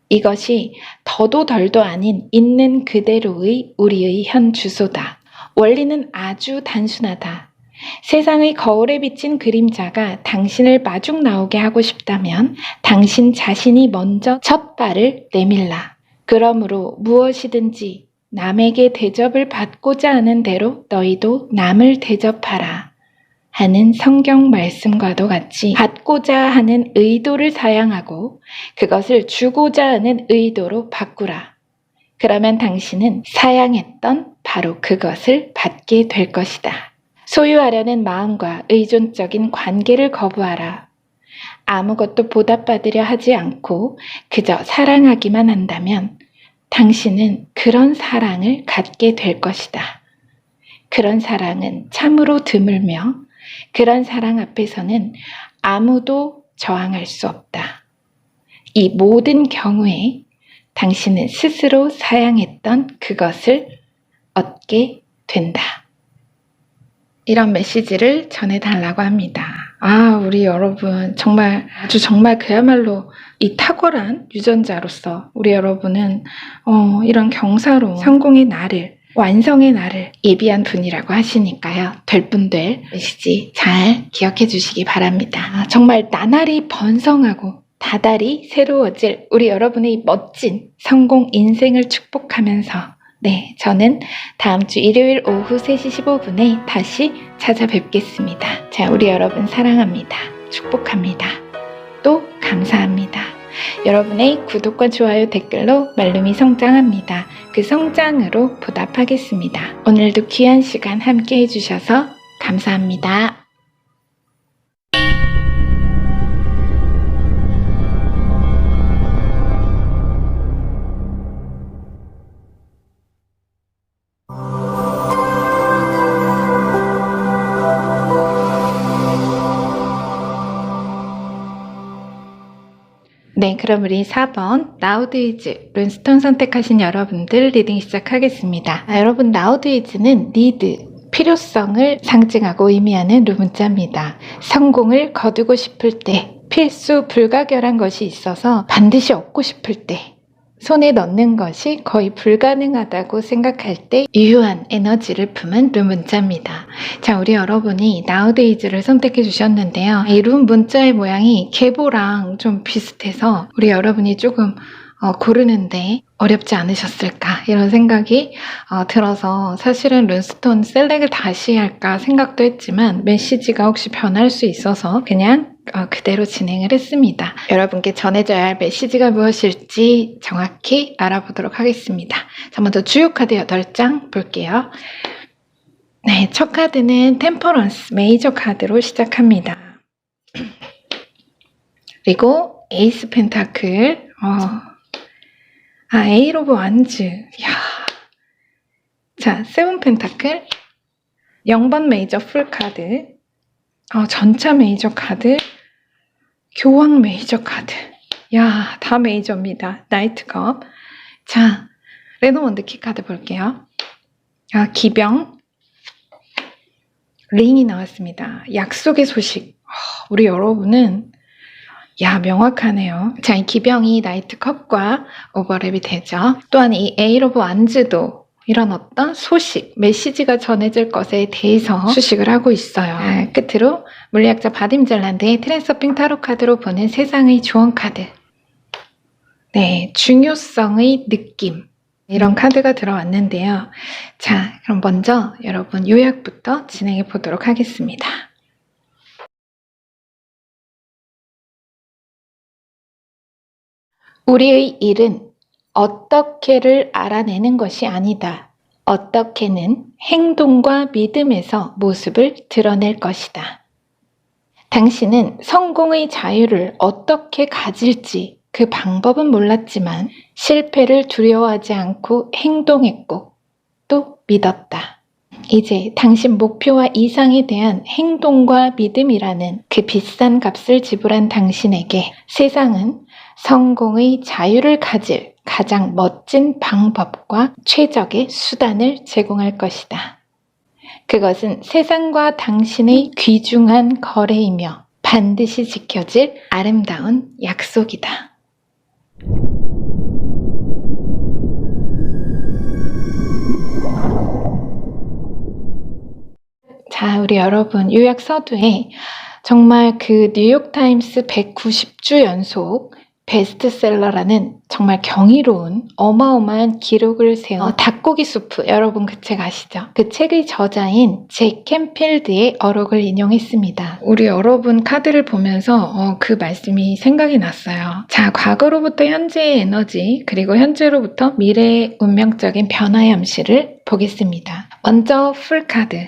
이것이 더도 덜도 아닌 있는 그대로의 우리의 현 주소다. 원리는 아주 단순하다. 세상의 거울에 비친 그림자가 당신을 마중 나오게 하고 싶다면 당신 자신이 먼저 첫 발을 내밀라. 그러므로 무엇이든지 남에게 대접을 받고자 하는 대로 너희도 남을 대접하라 하는 성경 말씀과도 같이 받고자 하는 의도를 사양하고 그것을 주고자 하는 의도로 바꾸라. 그러면 당신은 사양했던 바로 그것을 받게 될 것이다. 소유하려는 마음과 의존적인 관계를 거부하라. 아무것도 보답받으려 하지 않고 그저 사랑하기만 한다면 당신은 그런 사랑을 갖게 될 것이다. 그런 사랑은 참으로 드물며 그런 사랑 앞에서는 아무도 저항할 수 없다. 이 모든 경우에 당신은 스스로 사양했던 그것을 얻게 된다. 이런 메시지를 전해달라고 합니다. 우리 여러분 정말 그야말로 이 탁월한 유전자로서 우리 여러분은 이런 경사로 성공의 날을, 완성의 날을 예비한 분이라고 하시니까요. 될 분들 메시지 잘 기억해 주시기 바랍니다. 정말 나날이 번성하고 다달이 새로워질 우리 여러분의 멋진 성공 인생을 축복하면서 저는 다음 주 일요일 오후 3시 15분에 다시 찾아뵙겠습니다. 자, 우리 여러분 사랑합니다. 축복합니다. 또 감사합니다. 여러분의 구독과 좋아요 댓글로 말룸이 성장합니다. 그 성장으로 보답하겠습니다. 오늘도 귀한 시간 함께 해주셔서 감사합니다. 그럼 우리 4번 라우드이즈 룬스톤 선택하신 여러분들 리딩 시작하겠습니다. 여러분 라우드이즈는 니드, 필요성을 상징하고 의미하는 루문자입니다. 성공을 거두고 싶을 때, 필수 불가결한 것이 있어서 반드시 얻고 싶을 때, 손에 넣는 것이 거의 불가능하다고 생각할 때 유효한 에너지를 품은 룸 문자입니다. 자, 우리 여러분이 nowadays를 선택해 주셨는데요. 이 룸 문자의 모양이 계보랑 좀 비슷해서 우리 여러분이 조금 고르는데 어렵지 않으셨을까 이런 생각이 들어서 사실은 룬스톤 셀렉을 다시 할까 생각도 했지만 메시지가 혹시 변할 수 있어서 그냥 그대로 진행을 했습니다. 여러분께 전해져야 할 메시지가 무엇일지 정확히 알아보도록 하겠습니다. 자, 먼저 주요 카드 8장 볼게요. 첫 카드는 템퍼런스 메이저 카드로 시작합니다. 그리고 에이스 펜타클, 에이 오브 완즈, 자, 세븐 펜타클, 0번 메이저 풀 카드, 전차 메이저 카드, 교황 메이저 카드. 다 메이저입니다. 나이트컵. 자, 레노먼드 키 카드 볼게요. 기병, 링이 나왔습니다. 약속의 소식. 우리 여러분은 명확하네요. 자, 이 기병이 나이트컵과 오버랩이 되죠. 또한 이 에이 오브 완즈도 이런 어떤 소식, 메시지가 전해질 것에 대해서 수식을 하고 있어요. 끝으로 물리학자 바딤 잘란드의 트랜서핑 타로 카드로 보는 세상의 조언 카드. 중요성의 느낌. 이런 카드가 들어왔는데요. 자, 그럼 먼저 여러분 요약부터 진행해 보도록 하겠습니다. 우리의 일은 어떻게를 알아내는 것이 아니다. 어떻게는 행동과 믿음에서 모습을 드러낼 것이다. 당신은 성공의 자유를 어떻게 가질지 그 방법은 몰랐지만 실패를 두려워하지 않고 행동했고 또 믿었다. 이제 당신 목표와 이상에 대한 행동과 믿음이라는 그 비싼 값을 지불한 당신에게 세상은 성공의 자유를 가질 가장 멋진 방법과 최적의 수단을 제공할 것이다. 그것은 세상과 당신의 귀중한 거래이며 반드시 지켜질 아름다운 약속이다. 자, 우리 여러분 요약 서두에 정말 그 뉴욕타임스 190주 연속 베스트셀러라는 정말 경이로운 어마어마한 기록을 세운 닭고기 수프, 여러분 그 책 아시죠? 그 책의 저자인 잭 캔필드의 어록을 인용했습니다. 우리 여러분 카드를 보면서 그 말씀이 생각이 났어요. 자, 과거로부터 현재의 에너지, 그리고 현재로부터 미래의 운명적인 변화의 암시를 보겠습니다. 먼저 풀 카드,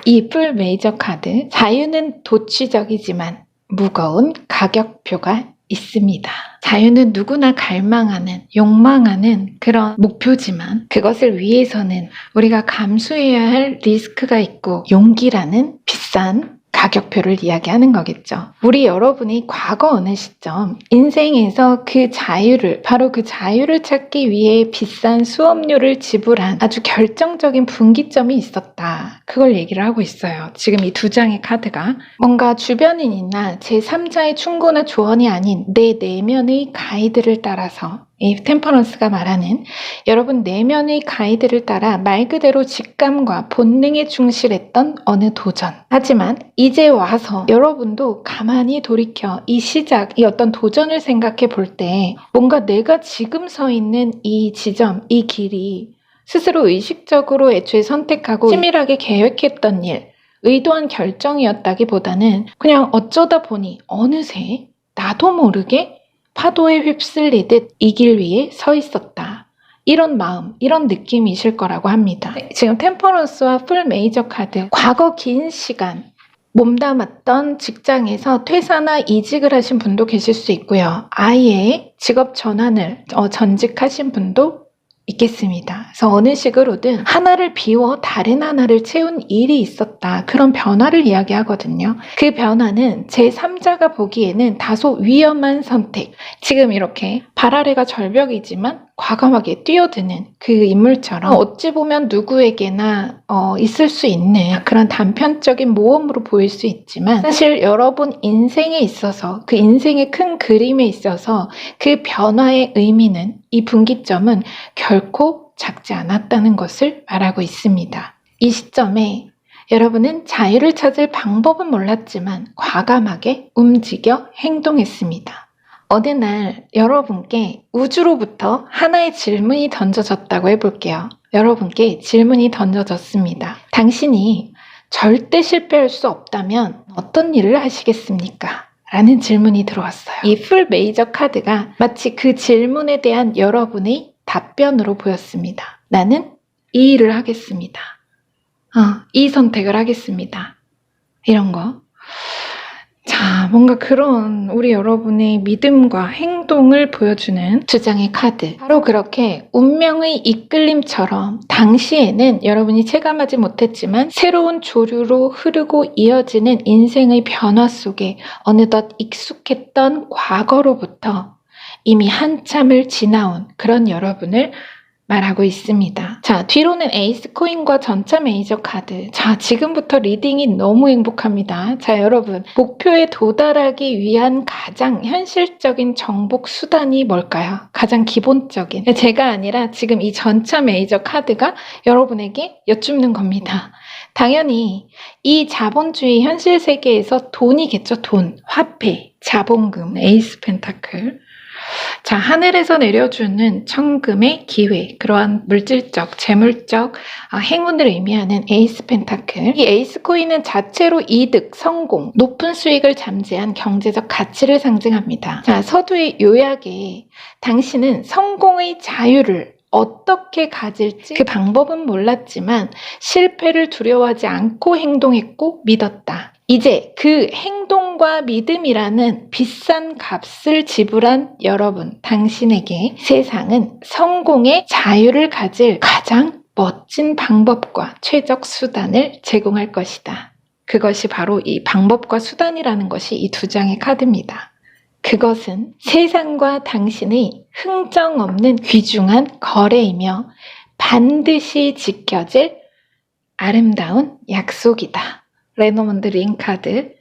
이 풀 메이저 카드. 자유는 도취적이지만 무거운 가격표가 있습니다. 자유는 누구나 갈망하는, 욕망하는 그런 목표지만 그것을 위해서는 우리가 감수해야 할 리스크가 있고 용기라는 비싼 가격표를 이야기하는 거겠죠. 우리 여러분이 과거 어느 시점 인생에서 바로 그 자유를 찾기 위해 비싼 수업료를 지불한 아주 결정적인 분기점이 있었다. 그걸 얘기를 하고 있어요. 지금 이 두 장의 카드가 뭔가 주변인이나 제3자의 충고나 조언이 아닌 내 내면의 가이드를 따라서 이 템퍼런스가 말하는 여러분 내면의 가이드를 따라 말 그대로 직감과 본능에 충실했던 어느 도전. 하지만 이제 와서 여러분도 가만히 돌이켜 이 어떤 도전을 생각해 볼 때 뭔가 내가 지금 서 있는 이 지점, 이 길이 스스로 의식적으로 애초에 선택하고 치밀하게 계획했던 일, 의도한 결정이었다기보다는 그냥 어쩌다 보니 어느새 나도 모르게 파도에 휩쓸리듯 이 길 위에 서 있었다. 이런 마음, 이런 느낌이실 거라고 합니다. 지금 템퍼런스와 풀 메이저 카드, 과거 긴 시간 몸담았던 직장에서 퇴사나 이직을 하신 분도 계실 수 있고요. 아예 직업 전환을 전직하신 분도 있겠습니다. 그래서 어느 식으로든 하나를 비워 다른 하나를 채운 일이 있었다. 그런 변화를 이야기하거든요. 그 변화는 제3자가 보기에는 다소 위험한 선택. 지금 이렇게 발 아래가 절벽이지만 과감하게 뛰어드는 그 인물처럼 어찌 보면 누구에게나 있을 수 있는 그런 단편적인 모험으로 보일 수 있지만 사실 여러분 인생에 있어서 그 인생의 큰 그림에 있어서 그 변화의 의미는 이 분기점은 결코 작지 않았다는 것을 말하고 있습니다. 이 시점에 여러분은 자유를 찾을 방법은 몰랐지만 과감하게 움직여 행동했습니다. 어느 날 여러분께 우주로부터 하나의 질문이 던져졌다고 해볼게요. 여러분께 질문이 던져졌습니다. 당신이 절대 실패할 수 없다면 어떤 일을 하시겠습니까? 라는 질문이 들어왔어요. 이 풀 메이저 카드가 마치 그 질문에 대한 여러분의 답변으로 보였습니다. 나는 이 일을 하겠습니다. 이 선택을 하겠습니다. 이런 거. 자, 뭔가 그런 우리 여러분의 믿음과 행동을 보여주는 두 장의 카드. 바로 그렇게 운명의 이끌림처럼 당시에는 여러분이 체감하지 못했지만 새로운 조류로 흐르고 이어지는 인생의 변화 속에 어느덧 익숙했던 과거로부터 이미 한참을 지나온 그런 여러분을 말하고 있습니다. 자, 뒤로는 에이스 코인과 전차 메이저 카드. 자, 지금부터 리딩이 너무 행복합니다. 자, 여러분, 목표에 도달하기 위한 가장 현실적인 정복 수단이 뭘까요? 가장 기본적인. 제가 아니라 지금 이 전차 메이저 카드가 여러분에게 여쭙는 겁니다. 당연히 이 자본주의 현실 세계에서 돈이겠죠. 돈, 화폐, 자본금, 에이스 펜타클. 자, 하늘에서 내려주는 천금의 기회, 그러한 물질적, 재물적 행운을 의미하는 에이스 펜타클. 이 에이스 코인은 자체로 이득, 성공, 높은 수익을 잠재한 경제적 가치를 상징합니다. 자, 서두의 요약에 당신은 성공의 자유를 어떻게 가질지 그 방법은 몰랐지만 실패를 두려워하지 않고 행동했고 믿었다. 이제 그 행동과 믿음이라는 비싼 값을 지불한 여러분, 당신에게 세상은 성공의 자유를 가질 가장 멋진 방법과 최적 수단을 제공할 것이다. 그것이 바로 이 방법과 수단이라는 것이 이 두 장의 카드입니다. 그것은 세상과 당신의 흥정 없는 귀중한 거래이며 반드시 지켜질 아름다운 약속이다. 레노먼드 링 카드.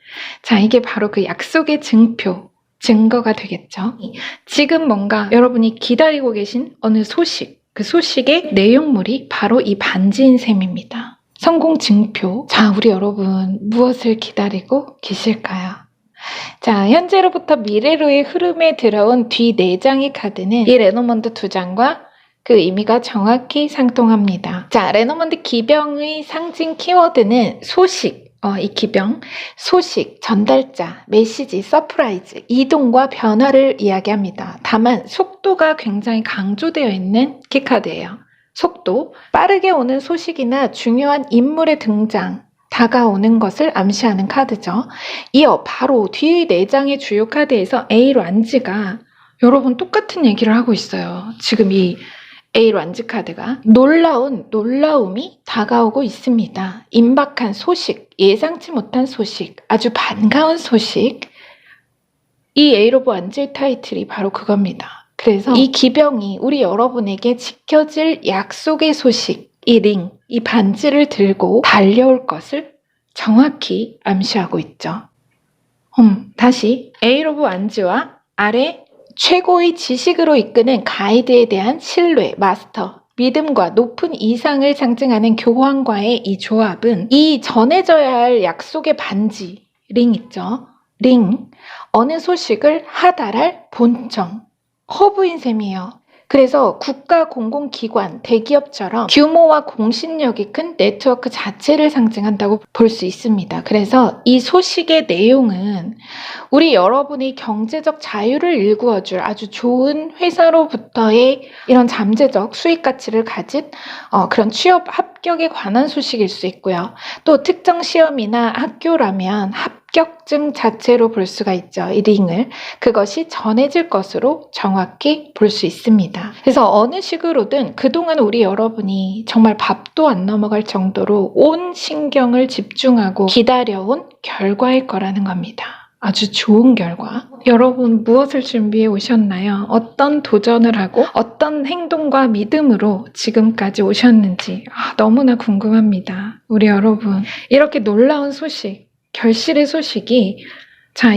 자, 이게 바로 그 약속의 증표, 증거가 되겠죠. 지금 뭔가 여러분이 기다리고 계신 어느 소식, 그 소식의 내용물이 바로 이 반지인 셈입니다. 성공 증표. 자, 우리 여러분 무엇을 기다리고 계실까요? 자, 현재로부터 미래로의 흐름에 들어온 뒤 4장의 카드는 이 레노먼드 2장과 그 의미가 정확히 상통합니다. 자, 레노먼드 기병의 상징 키워드는 소식, 이 기병, 소식, 전달자, 메시지, 서프라이즈, 이동과 변화를 이야기합니다. 다만 속도가 굉장히 강조되어 있는 키카드예요. 속도, 빠르게 오는 소식이나 중요한 인물의 등장, 다가오는 것을 암시하는 카드죠. 이어 바로 뒤의 4장의 주요 카드에서 에이란지가 여러분 똑같은 얘기를 하고 있어요. 지금 이 A 란지 카드가 놀라움이 다가오고 있습니다. 임박한 소식, 예상치 못한 소식, 아주 반가운 소식. 이 A 로브 완즈의 타이틀이 바로 그겁니다. 그래서 이 기병이 우리 여러분에게 지켜질 약속의 소식, 이 링, 이 반지를 들고 달려올 것을 정확히 암시하고 있죠. 다시 A 로브 완즈와 아래 최고의 지식으로 이끄는 가이드에 대한 신뢰, 마스터, 믿음과 높은 이상을 상징하는 교황과의 이 조합은 이 전해져야 할 약속의 반지, 링 있죠? 링, 어느 소식을 하달할 본청, 허브인 셈이에요. 그래서 국가 공공기관, 대기업처럼 규모와 공신력이 큰 네트워크 자체를 상징한다고 볼 수 있습니다. 그래서 이 소식의 내용은 우리 여러분이 경제적 자유를 일구어줄 아주 좋은 회사로부터의 이런 잠재적 수익 가치를 가진 그런 취업 합격에 관한 소식일 수 있고요. 또 특정 시험이나 학교라면 합격증 자체로 볼 수가 있죠. 이 링을. 그것이 전해질 것으로 정확히 볼 수 있습니다. 그래서 어느 식으로든 그동안 우리 여러분이 정말 밥도 안 넘어갈 정도로 온 신경을 집중하고 기다려온 결과일 거라는 겁니다. 아주 좋은 결과. 여러분 무엇을 준비해 오셨나요? 어떤 도전을 하고 어떤 행동과 믿음으로 지금까지 오셨는지 너무나 궁금합니다. 우리 여러분 이렇게 놀라운 소식, 결실의 소식이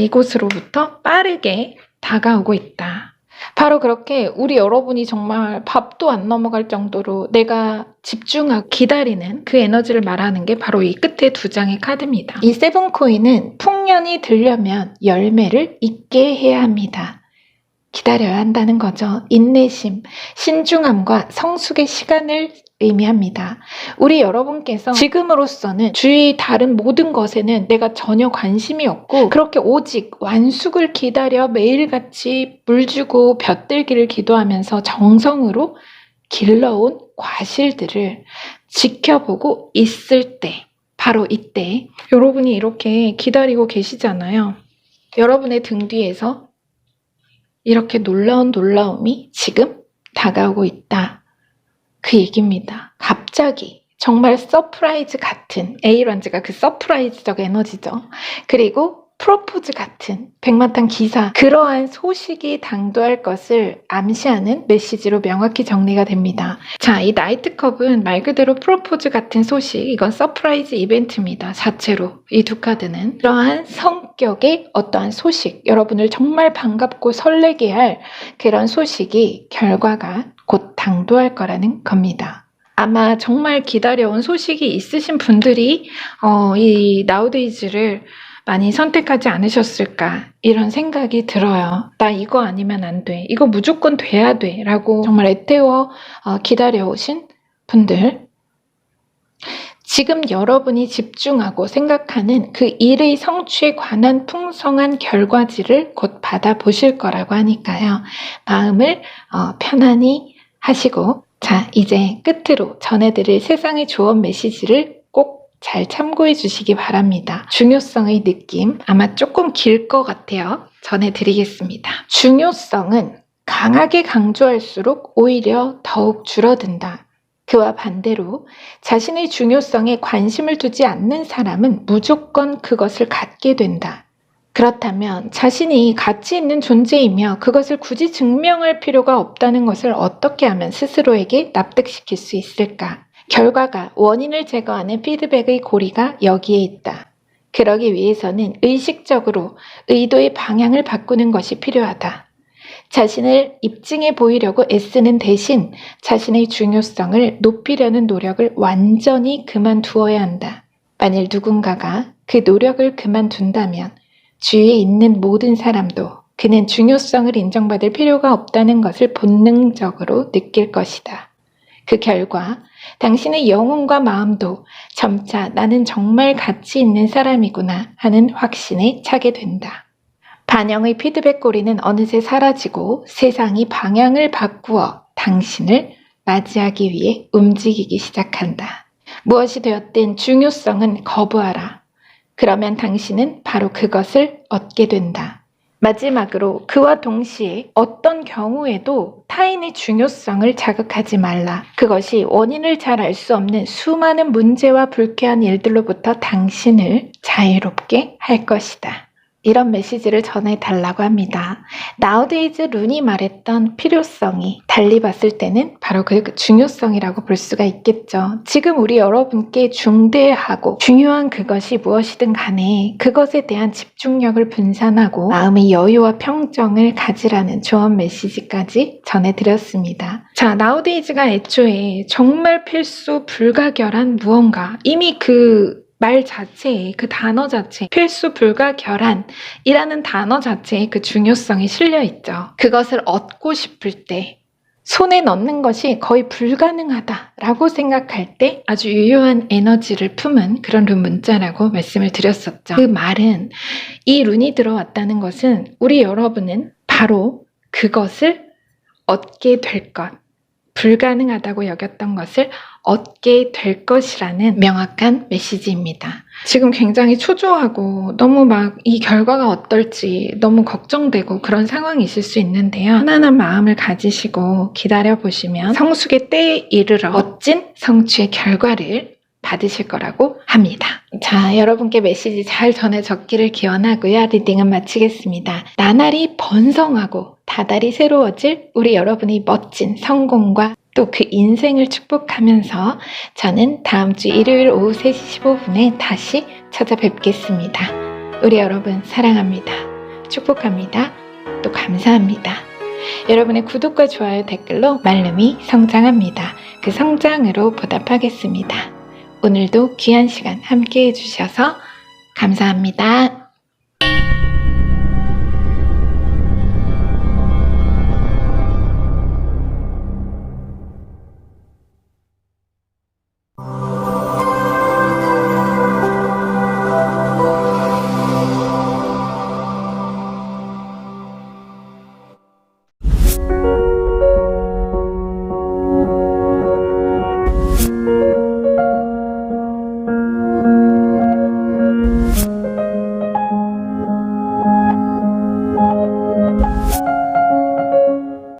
이곳으로부터 빠르게 다가오고 있다. 바로 그렇게 우리 여러분이 정말 밥도 안 넘어갈 정도로 내가 집중하고 기다리는 그 에너지를 말하는 게 바로 이 끝에 두 장의 카드입니다. 이 세븐 코인은 풍년이 들려면 열매를 잇게 해야 합니다. 기다려야 한다는 거죠. 인내심, 신중함과 성숙의 시간을 의미합니다. 우리 여러분께서 지금으로서는 주위 다른 모든 것에는 내가 전혀 관심이 없고 그렇게 오직 완숙을 기다려 매일같이 물 주고 벼들기를 기도하면서 정성으로 길러온 과실들을 지켜보고 있을 때, 바로 이때 여러분이 이렇게 기다리고 계시잖아요. 여러분의 등 뒤에서 이렇게 놀라운 놀라움이 지금 다가오고 있다. 그 얘기입니다. 갑자기 정말 서프라이즈 같은 A런즈가 그 서프라이즈적 에너지죠. 그리고 프로포즈 같은 백마탄 기사, 그러한 소식이 당도할 것을 암시하는 메시지로 명확히 정리가 됩니다. 이 나이트컵은 말 그대로 프로포즈 같은 소식, 이건 서프라이즈 이벤트입니다. 자체로 이 두 카드는 그러한 성격의 어떠한 소식, 여러분을 정말 반갑고 설레게 할 그런 소식이 결과가 곧 당도할 거라는 겁니다. 아마 정말 기다려온 소식이 있으신 분들이 이 나우데이즈를 많이 선택하지 않으셨을까 이런 생각이 들어요. 나 이거 아니면 안 돼. 이거 무조건 돼야 돼. 라고 정말 애태워 기다려오신 분들. 지금 여러분이 집중하고 생각하는 그 일의 성취에 관한 풍성한 결과지를 곧 받아보실 거라고 하니까요. 마음을 편안히 하시고 이제 끝으로 전해드릴 세상의 조언 메시지를 꼭 잘 참고해 주시기 바랍니다. 중요성의 느낌 아마 조금 길 것 같아요. 전해드리겠습니다. 중요성은 강하게 강조할수록 오히려 더욱 줄어든다. 그와 반대로 자신의 중요성에 관심을 두지 않는 사람은 무조건 그것을 갖게 된다. 그렇다면 자신이 가치 있는 존재이며 그것을 굳이 증명할 필요가 없다는 것을 어떻게 하면 스스로에게 납득시킬 수 있을까? 결과가 원인을 제거하는 피드백의 고리가 여기에 있다. 그러기 위해서는 의식적으로 의도의 방향을 바꾸는 것이 필요하다. 자신을 입증해 보이려고 애쓰는 대신 자신의 중요성을 높이려는 노력을 완전히 그만두어야 한다. 만일 누군가가 그 노력을 그만둔다면 주위에 있는 모든 사람도 그는 중요성을 인정받을 필요가 없다는 것을 본능적으로 느낄 것이다. 그 결과 당신의 영혼과 마음도 점차 나는 정말 가치 있는 사람이구나 하는 확신에 차게 된다. 반영의 피드백 고리는 어느새 사라지고 세상이 방향을 바꾸어 당신을 맞이하기 위해 움직이기 시작한다. 무엇이 되었든 중요성은 거부하라. 그러면 당신은 바로 그것을 얻게 된다. 마지막으로 그와 동시에 어떤 경우에도 타인의 중요성을 자극하지 말라. 그것이 원인을 잘 알 수 없는 수많은 문제와 불쾌한 일들로부터 당신을 자유롭게 할 것이다. 이런 메시지를 전해달라고 합니다. 나우데이즈 룬이 말했던 필요성이 달리 봤을 때는 바로 그 중요성이라고 볼 수가 있겠죠. 지금 우리 여러분께 중대하고 중요한 그것이 무엇이든 간에 그것에 대한 집중력을 분산하고 마음의 여유와 평정을 가지라는 조언 메시지까지 전해드렸습니다. 자, 나우데이즈가 애초에 정말 필수 불가결한 무언가, 이미 그 말 자체에, 그 단어 자체, 필수 불가결한이라는 단어 자체에 그 중요성이 실려 있죠. 그것을 얻고 싶을 때, 손에 넣는 것이 거의 불가능하다라고 생각할 때 아주 유효한 에너지를 품은 그런 룬 문자라고 말씀을 드렸었죠. 그 말은, 이 룬이 들어왔다는 것은 우리 여러분은 바로 그것을 얻게 될 것, 불가능하다고 여겼던 것을 얻게 될 것이라는 명확한 메시지입니다. 지금 굉장히 초조하고 너무 막 이 결과가 어떨지 너무 걱정되고 그런 상황이실 수 있는데요. 편안한 마음을 가지시고 기다려보시면 성숙의 때에 이르러 멋진 성취의 결과를 받으실 거라고 합니다. 자, 여러분께 메시지 잘 전해졌기를 기원하고요. 리딩은 마치겠습니다. 나날이 번성하고 다달이 새로워질 우리 여러분의 멋진 성공과 또 그 인생을 축복하면서 저는 다음 주 일요일 오후 3시 15분에 다시 찾아뵙겠습니다. 우리 여러분 사랑합니다. 축복합니다. 또 감사합니다. 여러분의 구독과 좋아요, 댓글로 말름이 성장합니다. 그 성장으로 보답하겠습니다. 오늘도 귀한 시간 함께 해주셔서 감사합니다.